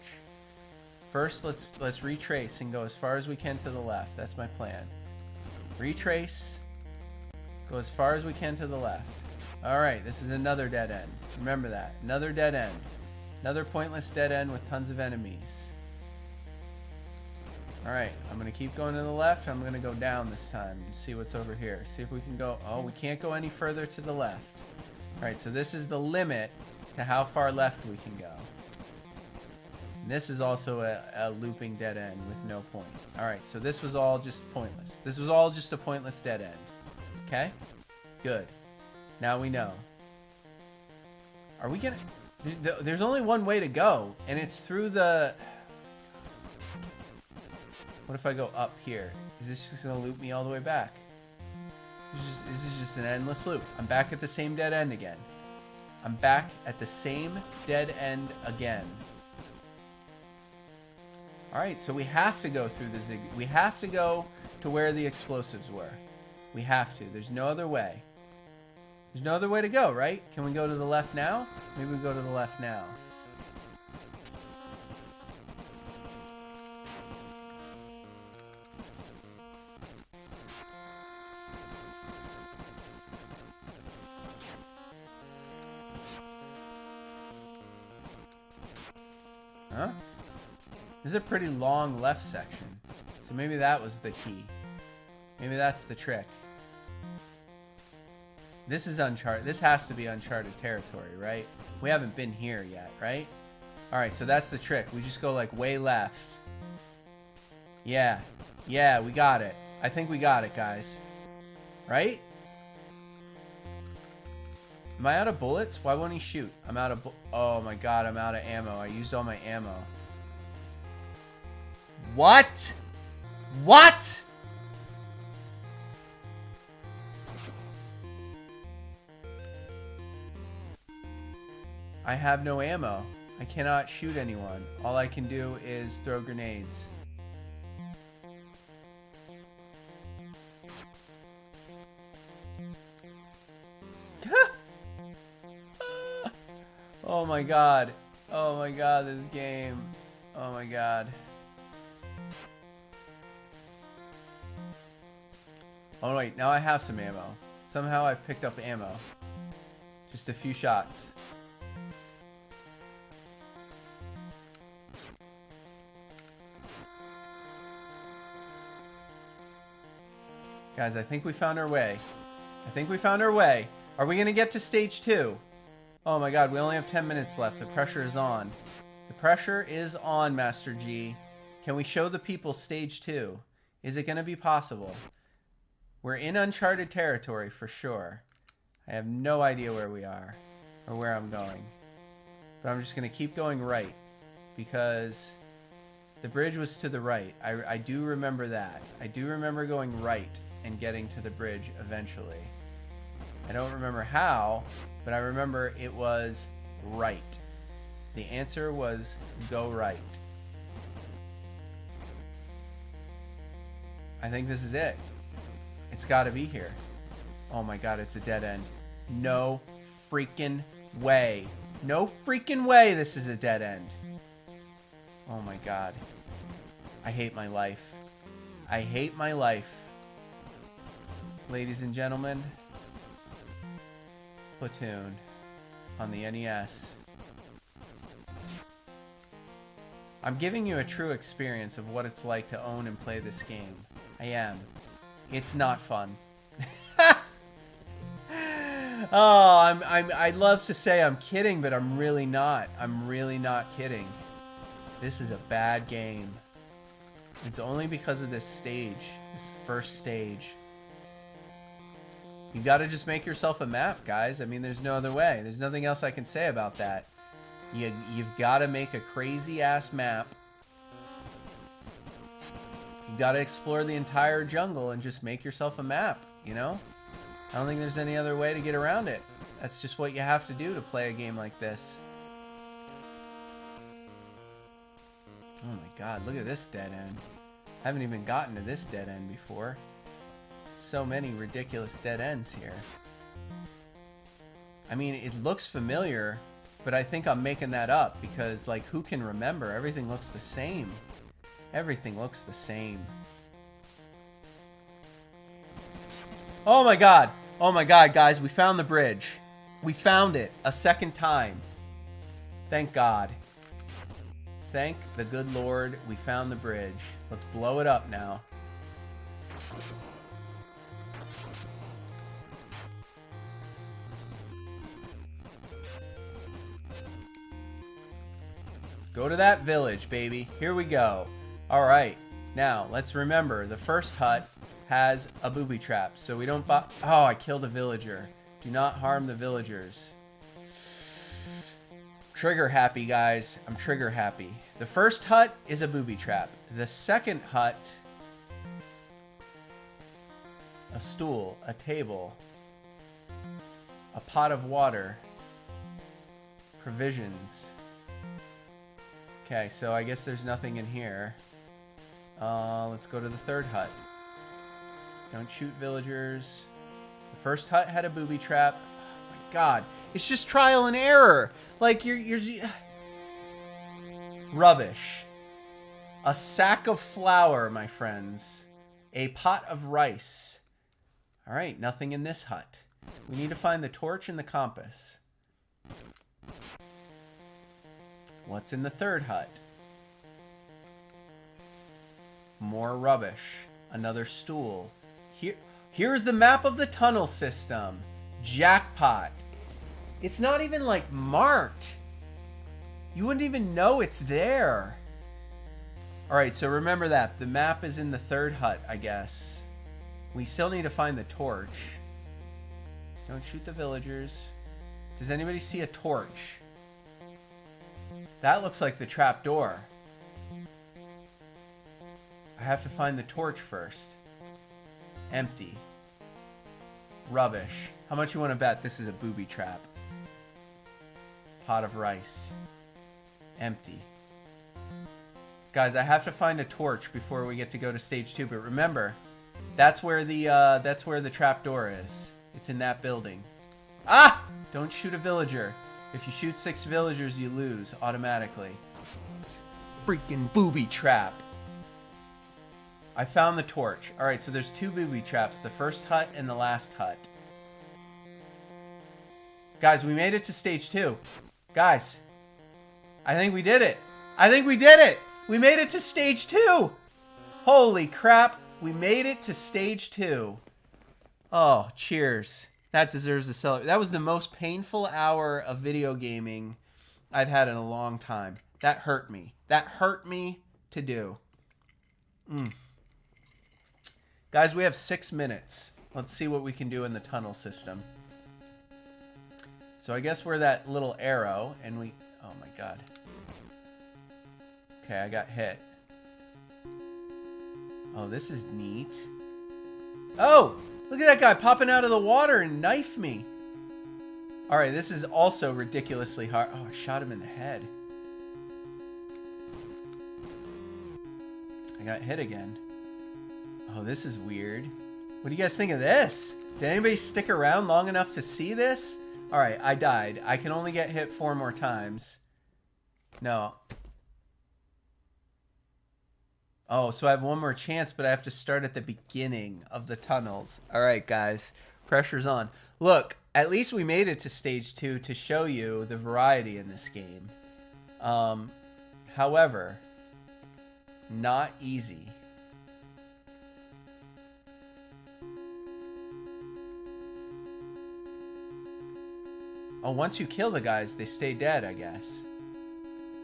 First, let's retrace and go as far as we can to the left. That's my plan. Retrace. Go as far as we can to the left. Alright, this is another dead end. Remember that. Another dead end. Another pointless dead end with tons of enemies. Alright, I'm going to keep going to the left. I'm going to go down this time and see what's over here. See if we can go... Oh, we can't go any further to the left. Alright, so this is the limit to how far left we can go. And this is also a looping dead end with no point. Alright, so this was all just pointless. This was all just a pointless dead end. Okay? Good. Now we know. Are we gonna... There's only one way to go, and it's through the... What if I go up here? Is this just gonna loop me all the way back? This is just an endless loop. I'm back at the same dead end again. I'm back at the same dead end again. Alright, so we have to go through the zig... We have to go to where the explosives were. We have to. There's no other way. There's no other way to go, right? Can we go to the left now? Maybe we go to the left now. Huh? This is a pretty long left section. So maybe that was the key. Maybe that's the trick. This is Uncharted. This has to be uncharted territory, right? We haven't been here yet, right? Alright, so that's the trick. We just go like way left. Yeah. Yeah, we got it. I think we got it, guys. Right? Am I out of bullets? Why won't he shoot? I'm out of... Oh my god, I'm out of ammo. I used all my ammo. What? What? I have no ammo. I cannot shoot anyone. All I can do is throw grenades. Oh my god. Oh my god, this game. Oh my god. Oh wait, now I have some ammo. Somehow I've picked up ammo. Just a few shots. Guys, I think we found our way. I think we found our way. Are we gonna get to stage 2? Oh my god, we only have 10 minutes left. The pressure is on. The pressure is on, Master G. Can we show the people stage 2? Is it gonna be possible? We're in uncharted territory for sure. I have no idea where we are or where I'm going. But I'm just gonna keep going right because the bridge was to the right. I do remember that. I do remember going right and getting to the bridge eventually. I don't remember how, but I remember it was right. The answer was go right. I think this is it. It's got to be here. Oh my god, it's a dead end. No freaking way. No freaking way this is a dead end. Oh my god. I hate my life. I hate my life. ladies and gentlemen. Platoon on the NES. I'm giving you a true experience of what it's like to own and play this game. I am. It's not fun. Oh, I'd love to say I'm kidding, but I'm really not. I'm really not kidding. This is a bad game. It's only because of this stage, this first stage. You gotta just make yourself a map, guys. I mean, there's no other way. There's nothing else I can say about that. You've gotta make a crazy-ass map. You've gotta explore the entire jungle and just make yourself a map, you know? I don't think there's any other way to get around it. That's just what you have to do to play a game like this. Oh my god, look at this dead end. I haven't even gotten to this dead end before. So many ridiculous dead ends here. I mean, it looks familiar, but I think I'm making that up because, like, who can remember? Everything looks the same. Everything looks the same. Oh my god! Oh my god, guys, we found the bridge. We found it a second time. Thank God. Thank the good Lord we found the bridge. Let's blow it up now. Go to that village, baby. Here we go. All right. Now, let's remember, the first hut has a booby trap, so we don't Oh, I killed a villager. Do not harm the villagers. Trigger happy, guys. I'm trigger happy. The first hut is a booby trap. The second hut, a stool, a table, a pot of water, provisions. Okay, so I guess there's nothing in here. Let's go to the third hut. Don't shoot villagers. The first hut had a booby trap. Oh my god. It's just trial and error. Like, you're... Rubbish. A sack of flour, my friends. A pot of rice. Alright, nothing in this hut. We need to find the torch and the compass. What's in the third hut? More rubbish. Another stool. Here's the map of the tunnel system. Jackpot. It's not even, like, marked. You wouldn't even know it's there. Alright, so remember that. The map is in the third hut, I guess. We still need to find the torch. Don't shoot the villagers. Does anybody see a torch? That looks like the trap door. I have to find the torch first. Empty. Rubbish. How much you want to bet this is a booby trap? Pot of rice. Empty. Guys, I have to find a torch before we get to go to stage 2. But remember, that's where the trap door is. It's in that building. Ah! Don't shoot a villager. If you shoot 6 villagers, you lose automatically. Freaking booby trap. I found the torch. Alright, so there's 2 booby traps. The first hut and the last hut. Guys, we made it to stage 2. Guys, I think we did it. I think we did it. We made it to stage 2. Holy crap. We made it to stage 2. Oh, cheers. That deserves a celebration. That was the most painful hour of video gaming I've had in a long time. That hurt me. That hurt me to do. Guys, we have 6 minutes. Let's see what we can do in the tunnel system. So I guess we're that little arrow, and we... Oh my god. Okay, I got hit. Oh, this is neat. Oh! Look at that guy popping out of the water and knife me. Alright, this is also ridiculously hard. Oh, I shot him in the head. I got hit again. Oh, this is weird. What do you guys think of this? Did anybody stick around long enough to see this? Alright, I died. I can only get hit 4 more times. No. Oh, so I have one more chance, but I have to start at the beginning of the tunnels. All right, guys. Pressure's on. Look, at least we made it to stage 2 to show you the variety in this game. However, not easy. Oh, once you kill the guys, they stay dead, I guess.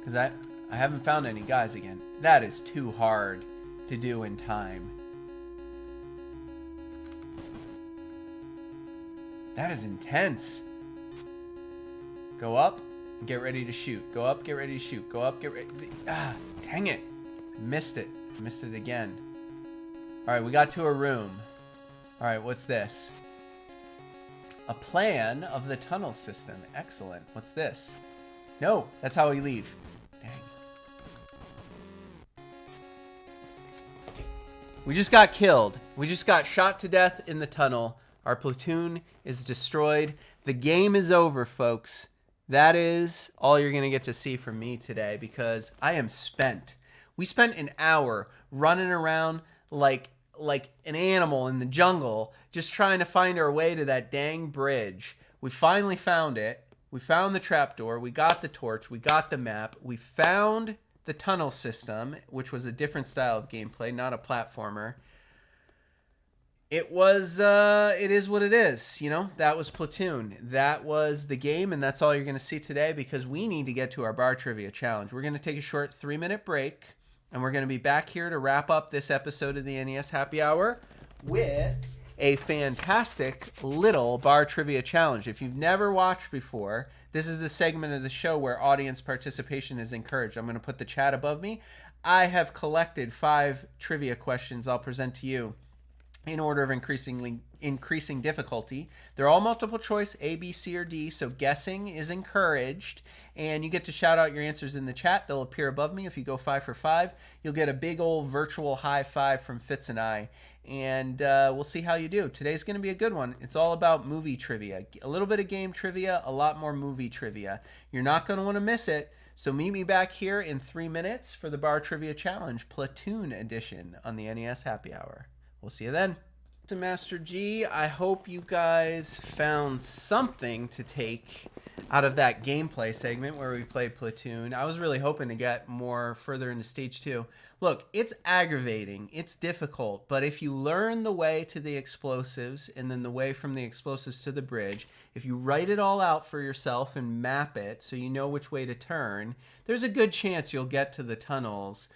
Because I haven't found any guys again. That is too hard to do in time. That is intense. Go up and get ready to shoot. Go up, get ready to shoot. Go up, get ready. Ah, dang it. I missed it. I missed it again. All right, we got to a room. All right, what's this? A plan of the tunnel system. Excellent. What's this? No, that's how we leave. Dang. We just got killed. We just got shot to death in the tunnel. Our platoon is destroyed. The game is over, folks. That is all you're going to get to see from me today because I am spent. We spent an hour running around like an animal in the jungle just trying to find our way to that dang bridge. We finally found it. We found the trapdoor. We got the torch. We got the map. We found the tunnel system, which was a different style of gameplay, not a platformer. It is what it is. You know, that was Platoon. That was the game, and that's all you're going to see today because we need to get to our bar trivia challenge. We're going to take a short 3-minute break, and we're going to be back here to wrap up this episode of the NES Happy Hour with a fantastic little bar trivia challenge. If you've never watched before, this is the segment of the show where audience participation is encouraged. I'm going to put the chat above me. I have collected 5 trivia questions I'll present to you in order of increasing difficulty. They're all multiple choice, A, B, C, or D, so guessing is encouraged. And you get to shout out your answers in the chat. They'll appear above me. If you go 5 for 5, you'll get a big old virtual high five from Fitz and I. And we'll see how you do. Today's going to be a good one. It's all about movie trivia. A little bit of game trivia, a lot more movie trivia. You're not going to want to miss it. So meet me back here in 3 minutes for the Bar Trivia Challenge, Platoon Edition on the NES Happy Hour. We'll see you then. Fitz and Master G, I hope you guys found something to take out of that gameplay segment where we played Platoon. I was really hoping to get more further into stage 2. Look, it's aggravating, it's difficult, but if you learn the way to the explosives and then the way from the explosives to the bridge, if you write it all out for yourself and map it so you know which way to turn, there's a good chance you'll get to the tunnels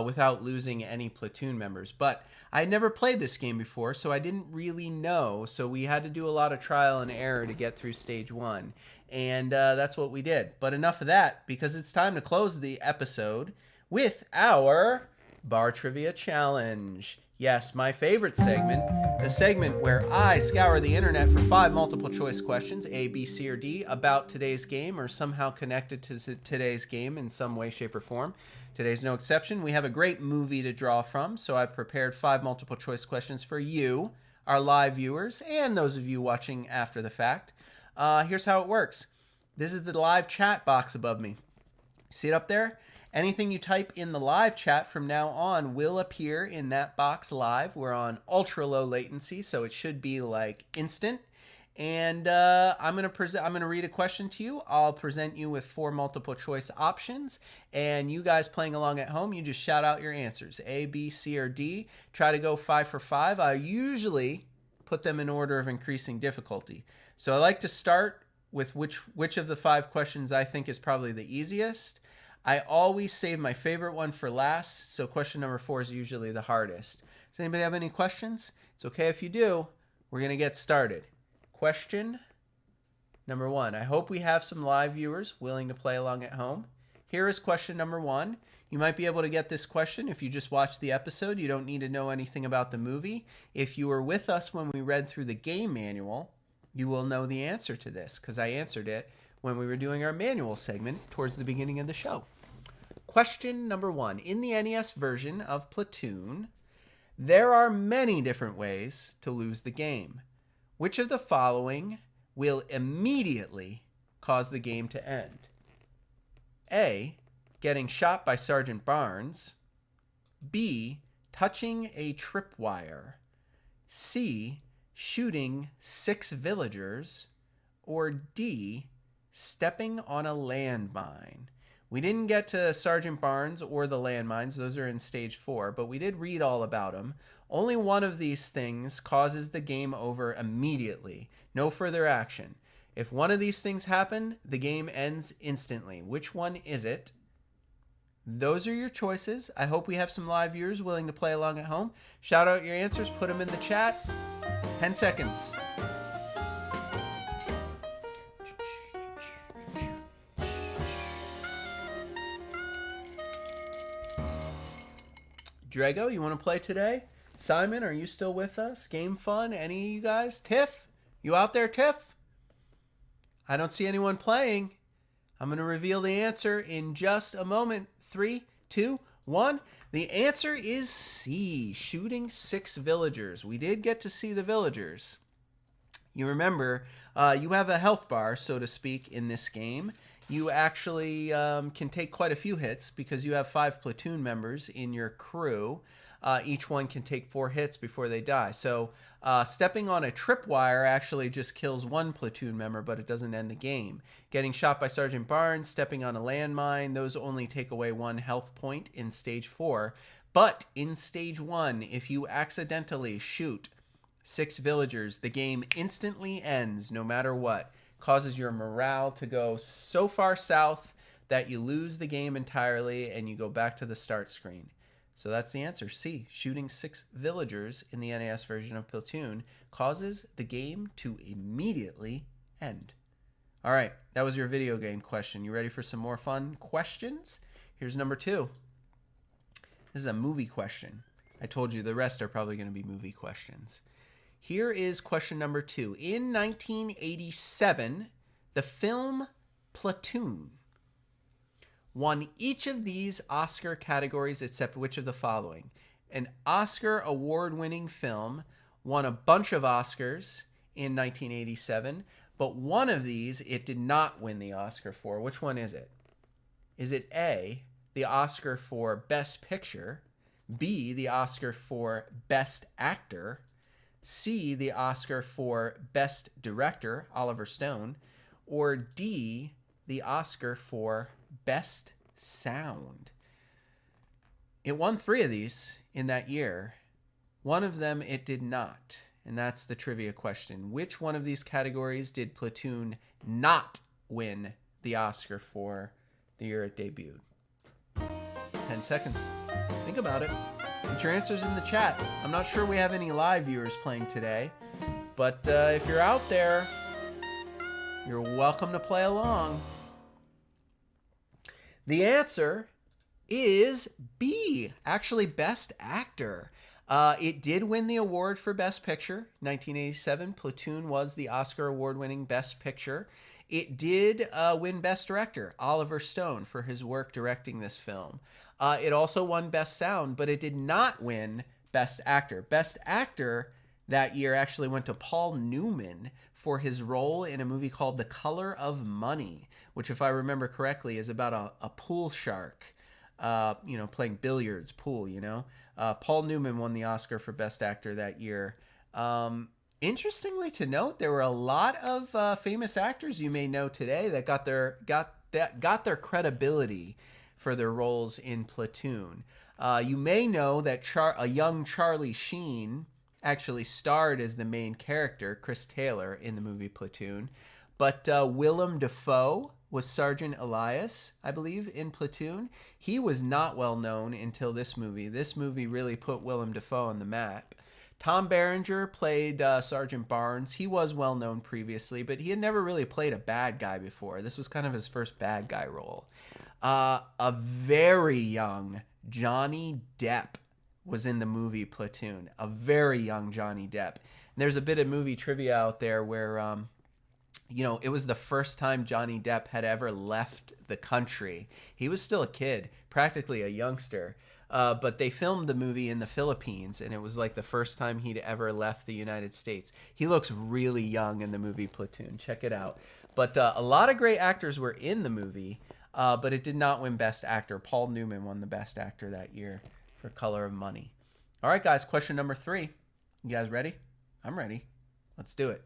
without losing any platoon members. But I had never played this game before, so I didn't really know, so we had to do a lot of trial and error to get through stage 1. And that's what we did. But enough of that, because it's time to close the episode with our Bar Trivia Challenge. Yes, my favorite segment, the segment where I scour the internet for 5 multiple choice questions, A, B, C, or D, about today's game or somehow connected to today's game in some way, shape, or form. Today's no exception. We have a great movie to draw from, so I've prepared 5 multiple choice questions for you, our live viewers, and those of you watching after the fact. Here's how it works. This is the live chat box above me. See it up there? Anything you type in the live chat from now on will appear in that box live. We're on ultra low latency, so it should be like instant. And I'm gonna read a question to you. I'll present you with 4 multiple choice options, and you guys playing along at home, you just shout out your answers: A, B, C, or D. Try to go 5 for 5. I usually put them in order of increasing difficulty. So I like to start with which of the 5 questions I think is probably the easiest. I always save my favorite one for last, so question number 4 is usually the hardest. Does anybody have any questions? It's okay if you do. We're going to get started. Question number 1. I hope we have some live viewers willing to play along at home. Here is question number 1. You might be able to get this question if you just watched the episode. You don't need to know anything about the movie. If you were with us when we read through the game manual, you will know the answer to this because I answered it when we were doing our manual segment towards the beginning of the show. Question number 1. In the NES version of Platoon, there are many different ways to lose the game. Which of the following will immediately cause the game to end? A. Getting shot by Sergeant Barnes. B, touching a tripwire, C, shooting 6 villagers, or D, stepping on a landmine? We didn't get to Sergeant Barnes or the landmines. Those are in stage 4, but we did read all about them. Only one of these things causes the game over immediately. No further action. If one of these things happen, the game ends instantly. Which one is it? Those are your choices. I hope we have some live viewers willing to play along at home. Shout out your answers. Put them in the chat. 10 seconds. Drago, you want to play today? Simon, are you still with us? Game Fun, any of you guys? Tiff, you out there, Tiff? I don't see anyone playing. I'm going to reveal the answer in just a moment. 3, 2, 1. The answer is C, shooting 6 villagers. We did get to see the villagers. You remember, you have a health bar, so to speak, in this game. You actually can take quite a few hits because you have 5 platoon members in your crew. Each one can take 4 hits before they die. So stepping on a tripwire actually just kills 1 platoon member, but it doesn't end the game. Getting shot by Sergeant Barnes, stepping on a landmine, those only take away 1 health point in stage 4. But in stage 1, if you accidentally shoot 6 villagers, the game instantly ends no matter what. Causes your morale to go so far south that you lose the game entirely and you go back to the start screen. So that's the answer. C, shooting 6 villagers in the NES version of Platoon causes the game to immediately end. All right, that was your video game question. You ready for some more fun questions? Here's number 2. This is a movie question. I told you the rest are probably going to be movie questions. Here is question number 2. In 1987, the film Platoon won each of these Oscar categories except which of the following? An Oscar award-winning film won a bunch of Oscars in 1987, but one of these it did not win the Oscar for. Which one is it? Is it A, the Oscar for Best Picture, B, the Oscar for Best Actor, C, the Oscar for Best Director, Oliver Stone, or D, the Oscar for Best Sound? It won 3 of these in that year. One of them it did not, and that's the trivia question. Which one of these categories did Platoon not win the Oscar for the year it debuted? 10 seconds. Think about it. Put your answers in the chat. I'm not sure we have any live viewers playing today, but if you're out there, you're welcome to play along. The answer is B, actually Best Actor. It did win the award for Best Picture, 1987. Platoon was the Oscar award-winning Best Picture. It did win Best Director, Oliver Stone, for his work directing this film. It also won Best Sound, but it did not win Best Actor. Best Actor that year actually went to Paul Newman for his role in a movie called The Color of Money, which, if I remember correctly, is about a pool shark, playing billiards, pool, Paul Newman won the Oscar for Best Actor that year. Interestingly to note, there were a lot of famous actors you may know today that got their credibility for their roles in Platoon. You may know that a young Charlie Sheen actually starred as the main character, Chris Taylor, in the movie Platoon. But Willem Dafoe was Sergeant Elias, I believe, in Platoon. He was not well known until this movie. This movie really put Willem Dafoe on the map. Tom Berenger played Sergeant Barnes. He was well known previously, but he had never really played a bad guy before. This was kind of his first bad guy role. A very young Johnny Depp was in the movie Platoon. A very young Johnny Depp. And there's a bit of movie trivia out there where, it was the first time Johnny Depp had ever left the country. He was still a kid, practically a youngster. But they filmed the movie in the Philippines, and it was like the first time he'd ever left the United States. He looks really young in the movie Platoon. Check it out. But a lot of great actors were in the movie, but it did not win Best Actor. Paul Newman won the Best Actor that year for Color of Money. All right, guys, question number 3. You guys ready? I'm ready. Let's do it.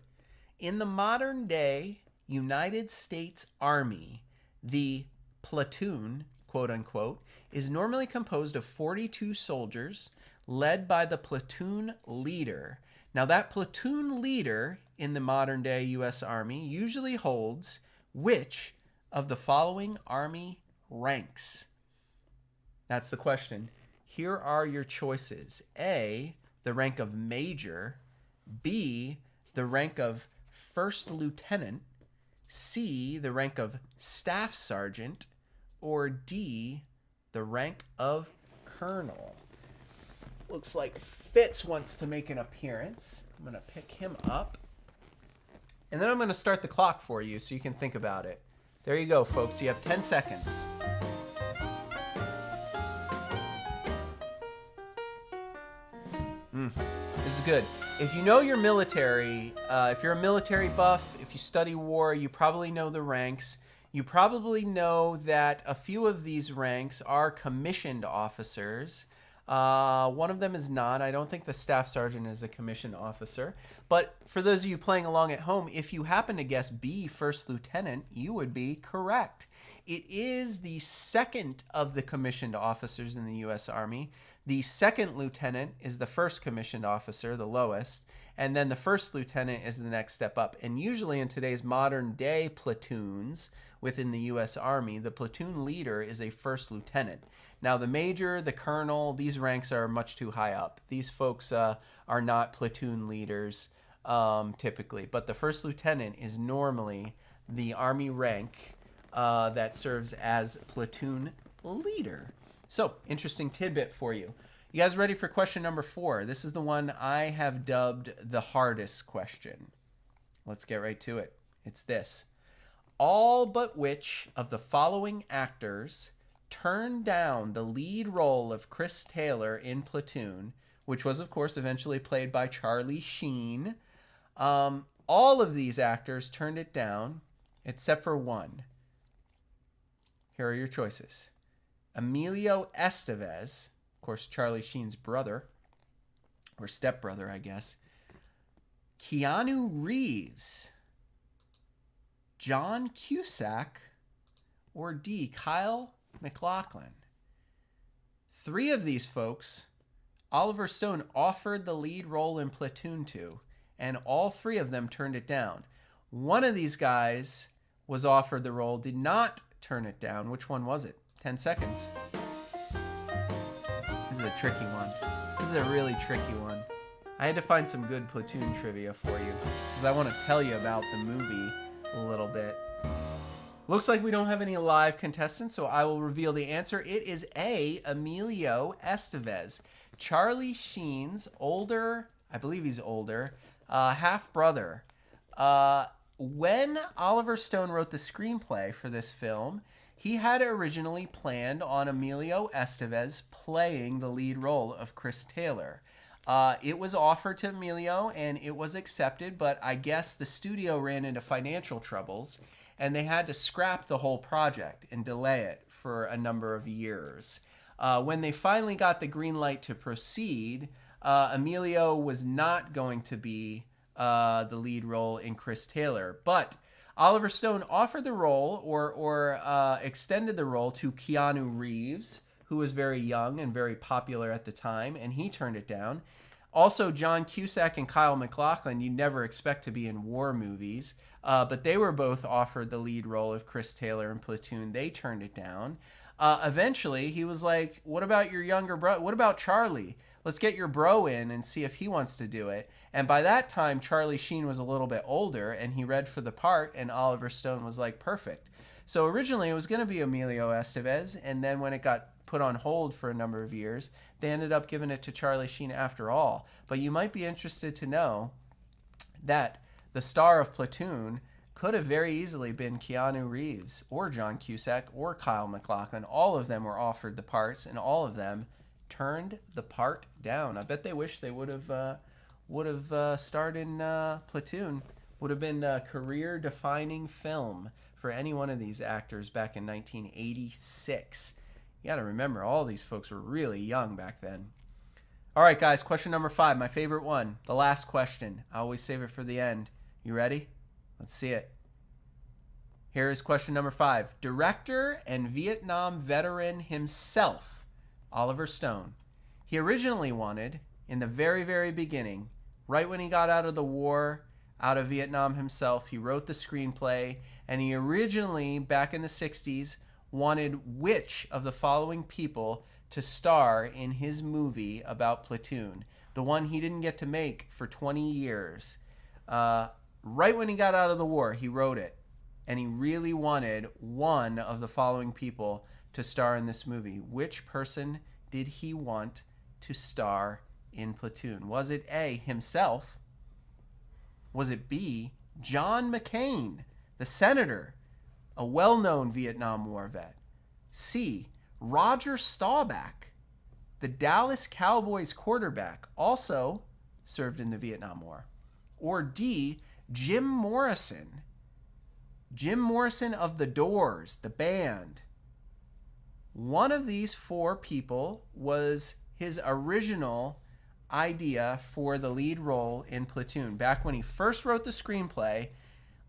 In the modern day United States Army, the platoon, quote unquote, is normally composed of 42 soldiers led by the platoon leader. Now, that platoon leader in the modern day U.S. Army usually holds which of the following Army ranks? That's the question. Here are your choices. A, the rank of major. B, the rank of first lieutenant. C, the rank of staff sergeant. Or D, the rank of colonel. Looks like Fitz wants to make an appearance. I'm going to pick him up. And then I'm going to start the clock for you so you can think about it. There you go, folks. You have 10 seconds. This is good. If you know your military, if you're a military buff, if you study war, you probably know the ranks. You probably know that a few of these ranks are commissioned officers. One of them is not. I don't think the staff sergeant is a commissioned officer. But for those of you playing along at home, if you happen to guess B, first lieutenant, you would be correct. It is the second of the commissioned officers in the U.S. Army. The second lieutenant is the first commissioned officer, the lowest, and then the first lieutenant is the next step up. And usually in today's modern day platoons within the U.S. Army, the platoon leader is a first lieutenant. Now, the major, the colonel, these ranks are much too high up. These folks are not platoon leaders typically, but the first lieutenant is normally the Army rank that serves as platoon leader. So, interesting tidbit for you. You guys ready for question number 4? This is the one I have dubbed the hardest question. Let's get right to it. It's this. All but which of the following actors turned down the lead role of Chris Taylor in Platoon, which was, of course, eventually played by Charlie Sheen? All of these actors turned it down, except for one. Here are your choices. Emilio Estevez, of course, Charlie Sheen's brother, or stepbrother, I guess. Keanu Reeves, John Cusack, or D, Kyle MacLachlan. 3 of these folks, Oliver Stone offered the lead role in Platoon 2, and all 3 of them turned it down. One of these guys was offered the role, did not turn it down. Which one was it? 10 seconds. This is a tricky one. This is a really tricky one. I had to find some good Platoon trivia for you because I want to tell you about the movie a little bit. Looks like we don't have any live contestants, so I will reveal the answer. It is A, Emilio Estevez. Charlie Sheen's older, I believe he's older, half-brother. When Oliver Stone wrote the screenplay for this film, he had originally planned on Emilio Estevez playing the lead role of Chris Taylor. It was offered to Emilio and it was accepted, but I guess the studio ran into financial troubles and they had to scrap the whole project and delay it for a number of years. When they finally got the green light to proceed, Emilio was not going to be the lead role in Chris Taylor, but Oliver Stone offered the role or extended the role to Keanu Reeves, who was very young and very popular at the time, and he turned it down. Also, John Cusack and Kyle MacLachlan, you never expect to be in war movies, but they were both offered the lead role of Chris Taylor in Platoon. They turned it down. Eventually, he was like, what about your younger brother? What about Charlie? Let's get your bro in and see if he wants to do it. And by that time, Charlie Sheen was a little bit older, and he read for the part, and Oliver Stone was like, perfect. So originally, it was going to be Emilio Estevez, and then when it got put on hold for a number of years, they ended up giving it to Charlie Sheen after all. But you might be interested to know that the star of Platoon could have very easily been Keanu Reeves, or John Cusack, or Kyle MacLachlan. All of them were offered the parts, and all of them turned the part down. I bet they wish they would have starred in Platoon. Would have been a career-defining film for any one of these actors back in 1986. You got to remember, all these folks were really young back then. All right, guys, question number 5, my favorite one. The last question. I always save it for the end. You ready? Let's see it. Here is question number 5. Director and Vietnam veteran himself, Oliver Stone. He originally wanted, in the very, very beginning, right when he got out of the war, out of Vietnam himself, he wrote the screenplay, and he originally, back in the 60s, wanted which of the following people to star in his movie about Platoon, the one he didn't get to make for 20 years. Right when he got out of the war, he wrote it, and he really wanted one of the following people to star in this movie. Which person did he want to star in Platoon? Was it A, himself? Was it B, John McCain, the senator, a well-known Vietnam War vet? C, Roger Staubach, the Dallas Cowboys quarterback, also served in the Vietnam War? Or D, Jim Morrison of The Doors, the band? One of these 4 people was his original idea for the lead role in Platoon. Back when he first wrote the screenplay,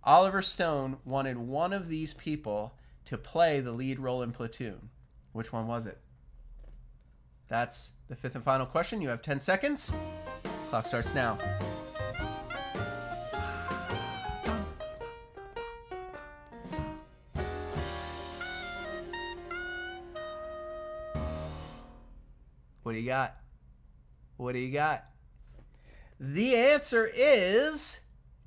Oliver Stone wanted one of these people to play the lead role in Platoon. Which one was it? That's the 5th and final question. You have 10 seconds. Clock starts now. What do you got? What do you got? The answer is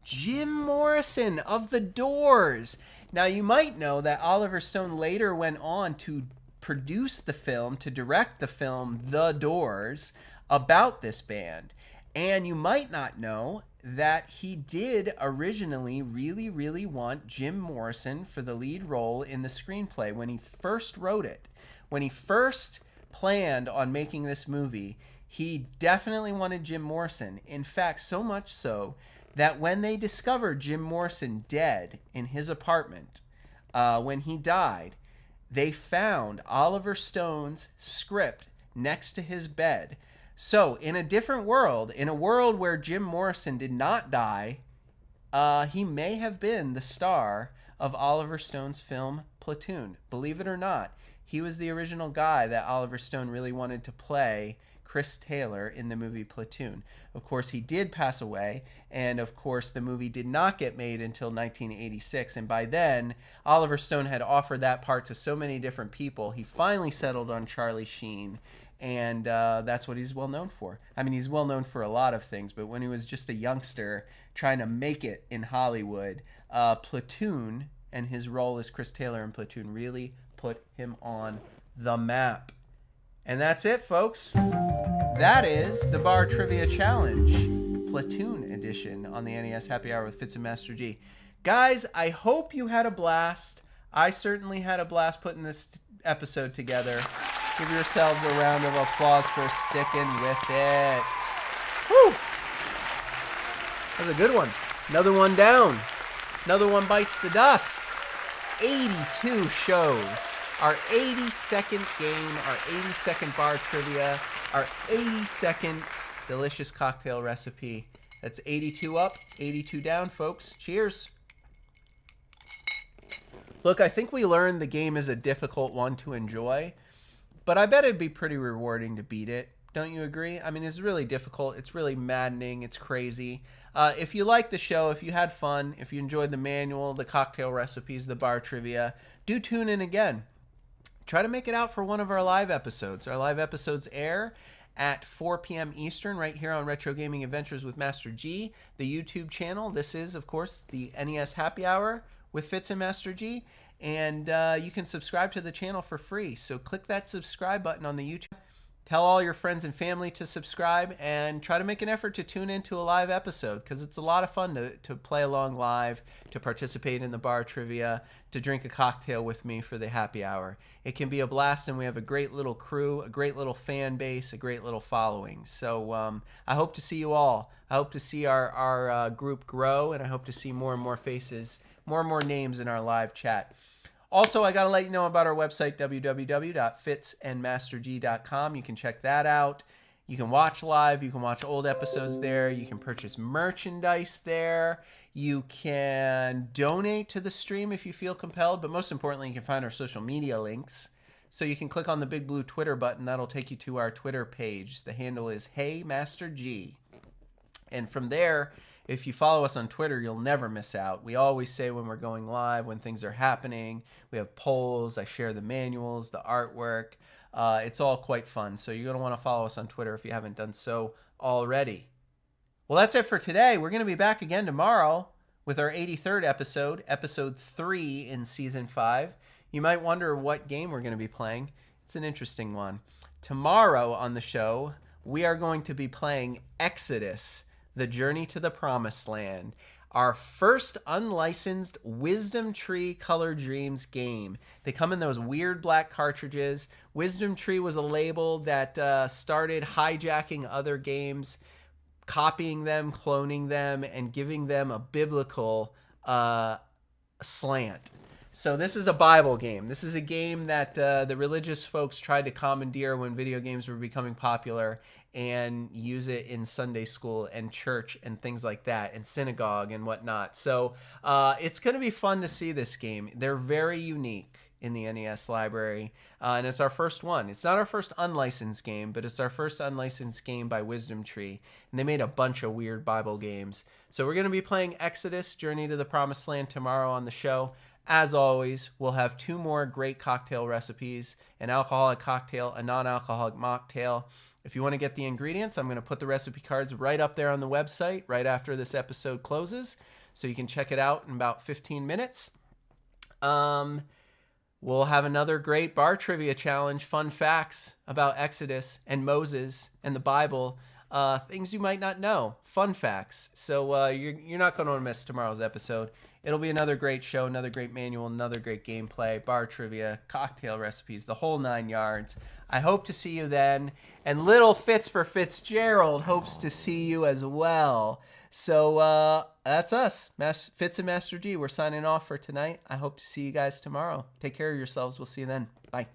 Jim Morrison of The Doors. Now, you might know that Oliver Stone later went on to produce the film, to direct the film The Doors, about this band. And you might not know that he did originally really, really want Jim Morrison for the lead role in the screenplay when he first wrote it. When he first planned on making this movie, he definitely wanted Jim Morrison. In fact, so much so that when they discovered Jim Morrison dead in his apartment, when he died, they found Oliver Stone's script next to his bed. So in a different world, in a world where Jim Morrison did not die, he may have been the star of Oliver Stone's film Platoon. Believe it or not, he was the original guy that Oliver Stone really wanted to play Chris Taylor in the movie Platoon. Of course, he did pass away, and of course, the movie did not get made until 1986, and by then, Oliver Stone had offered that part to so many different people, he finally settled on Charlie Sheen, and that's what he's well known for. I mean, he's well known for a lot of things, but when he was just a youngster trying to make it in Hollywood, Platoon and his role as Chris Taylor in Platoon really put him on the map. And that's it, folks. That is the Bar Trivia Challenge, Platoon edition on the NES Happy Hour with Fitz and Master G. Guys, I hope you had a blast. I certainly had a blast putting this episode together. Give yourselves a round of applause for sticking with it. Woo! That was a good one. Another one down. Another one bites the dust. 82 shows. Our 82nd game, our 82nd bar trivia, our 82nd delicious cocktail recipe. That's 82 up, 82 down, folks. Cheers. Look, I think we learned the game is a difficult one to enjoy, but I bet it'd be pretty rewarding to beat it. Don't you agree? I mean, it's really difficult. It's really maddening. It's crazy. If you liked the show, if you had fun, if you enjoyed the manual, the cocktail recipes, the bar trivia, do tune in again. Try to make it out for one of our live episodes. Our live episodes air at 4 p.m. Eastern right here on Retro Gaming Adventures with Master G, the YouTube channel. This is, of course, the NES Happy Hour with Fitz and Master G. And you can subscribe to the channel for free. So click that subscribe button on the YouTube. Tell all your friends and family to subscribe and try to make an effort to tune into a live episode because it's a lot of fun to play along live, to participate in the bar trivia, to drink a cocktail with me for the happy hour. It can be a blast, and we have a great little crew, a great little fan base, a great little following. So I hope to see you all. I hope to see our group grow, and I hope to see more and more faces, more and more names in our live chat. Also, I got to let you know about our website, www.fitsandmasterg.com. You can check that out. You can watch live. You can watch old episodes there. You can purchase merchandise there. You can donate to the stream if you feel compelled. But most importantly, you can find our social media links. So you can click on the big blue Twitter button. That'll take you to our Twitter page. The handle is Hey Master G. And from there, if you follow us on Twitter, you'll never miss out. We always say when we're going live, when things are happening. We have polls. I share the manuals, the artwork. It's all quite fun. So you're going to want to follow us on Twitter if you haven't done so already. Well, that's it for today. We're going to be back again tomorrow with our 83rd episode, episode 3 in season 5. You might wonder what game we're going to be playing. It's an interesting one. Tomorrow on the show, we are going to be playing Exodus, The Journey to the Promised Land, our first unlicensed Wisdom Tree Color Dreams game. They come in those weird black cartridges. Wisdom Tree was a label that started hijacking other games, copying them, cloning them, and giving them a biblical slant. So this is a Bible game. This is a game that the religious folks tried to commandeer when video games were becoming popular and use it in Sunday school and church and things like that, and synagogue and whatnot. So it's going to be fun to see this game. They're very unique in the NES library, and it's our first one. It's not our first unlicensed game, but it's our first unlicensed game by Wisdom Tree, and they made a bunch of weird Bible games. So we're going to be playing Exodus, Journey to the Promised Land tomorrow on the show. As always, we'll have 2 more great cocktail recipes, an alcoholic cocktail, a non-alcoholic mocktail. If you want to get the ingredients, I'm going to put the recipe cards right up there on the website right after this episode closes, so you can check it out in about 15 minutes. We'll have another great bar trivia challenge, fun facts about Exodus and Moses and the Bible, things you might not know, fun facts. So you're not going to miss tomorrow's episode. It'll be another great show, another great manual, another great gameplay, bar trivia, cocktail recipes, the whole 9 yards. I hope to see you then. And little Fitz for Fitzgerald hopes to see you as well. So that's us, Fitz and Master G. We're signing off for tonight. I hope to see you guys tomorrow. Take care of yourselves. We'll see you then. Bye.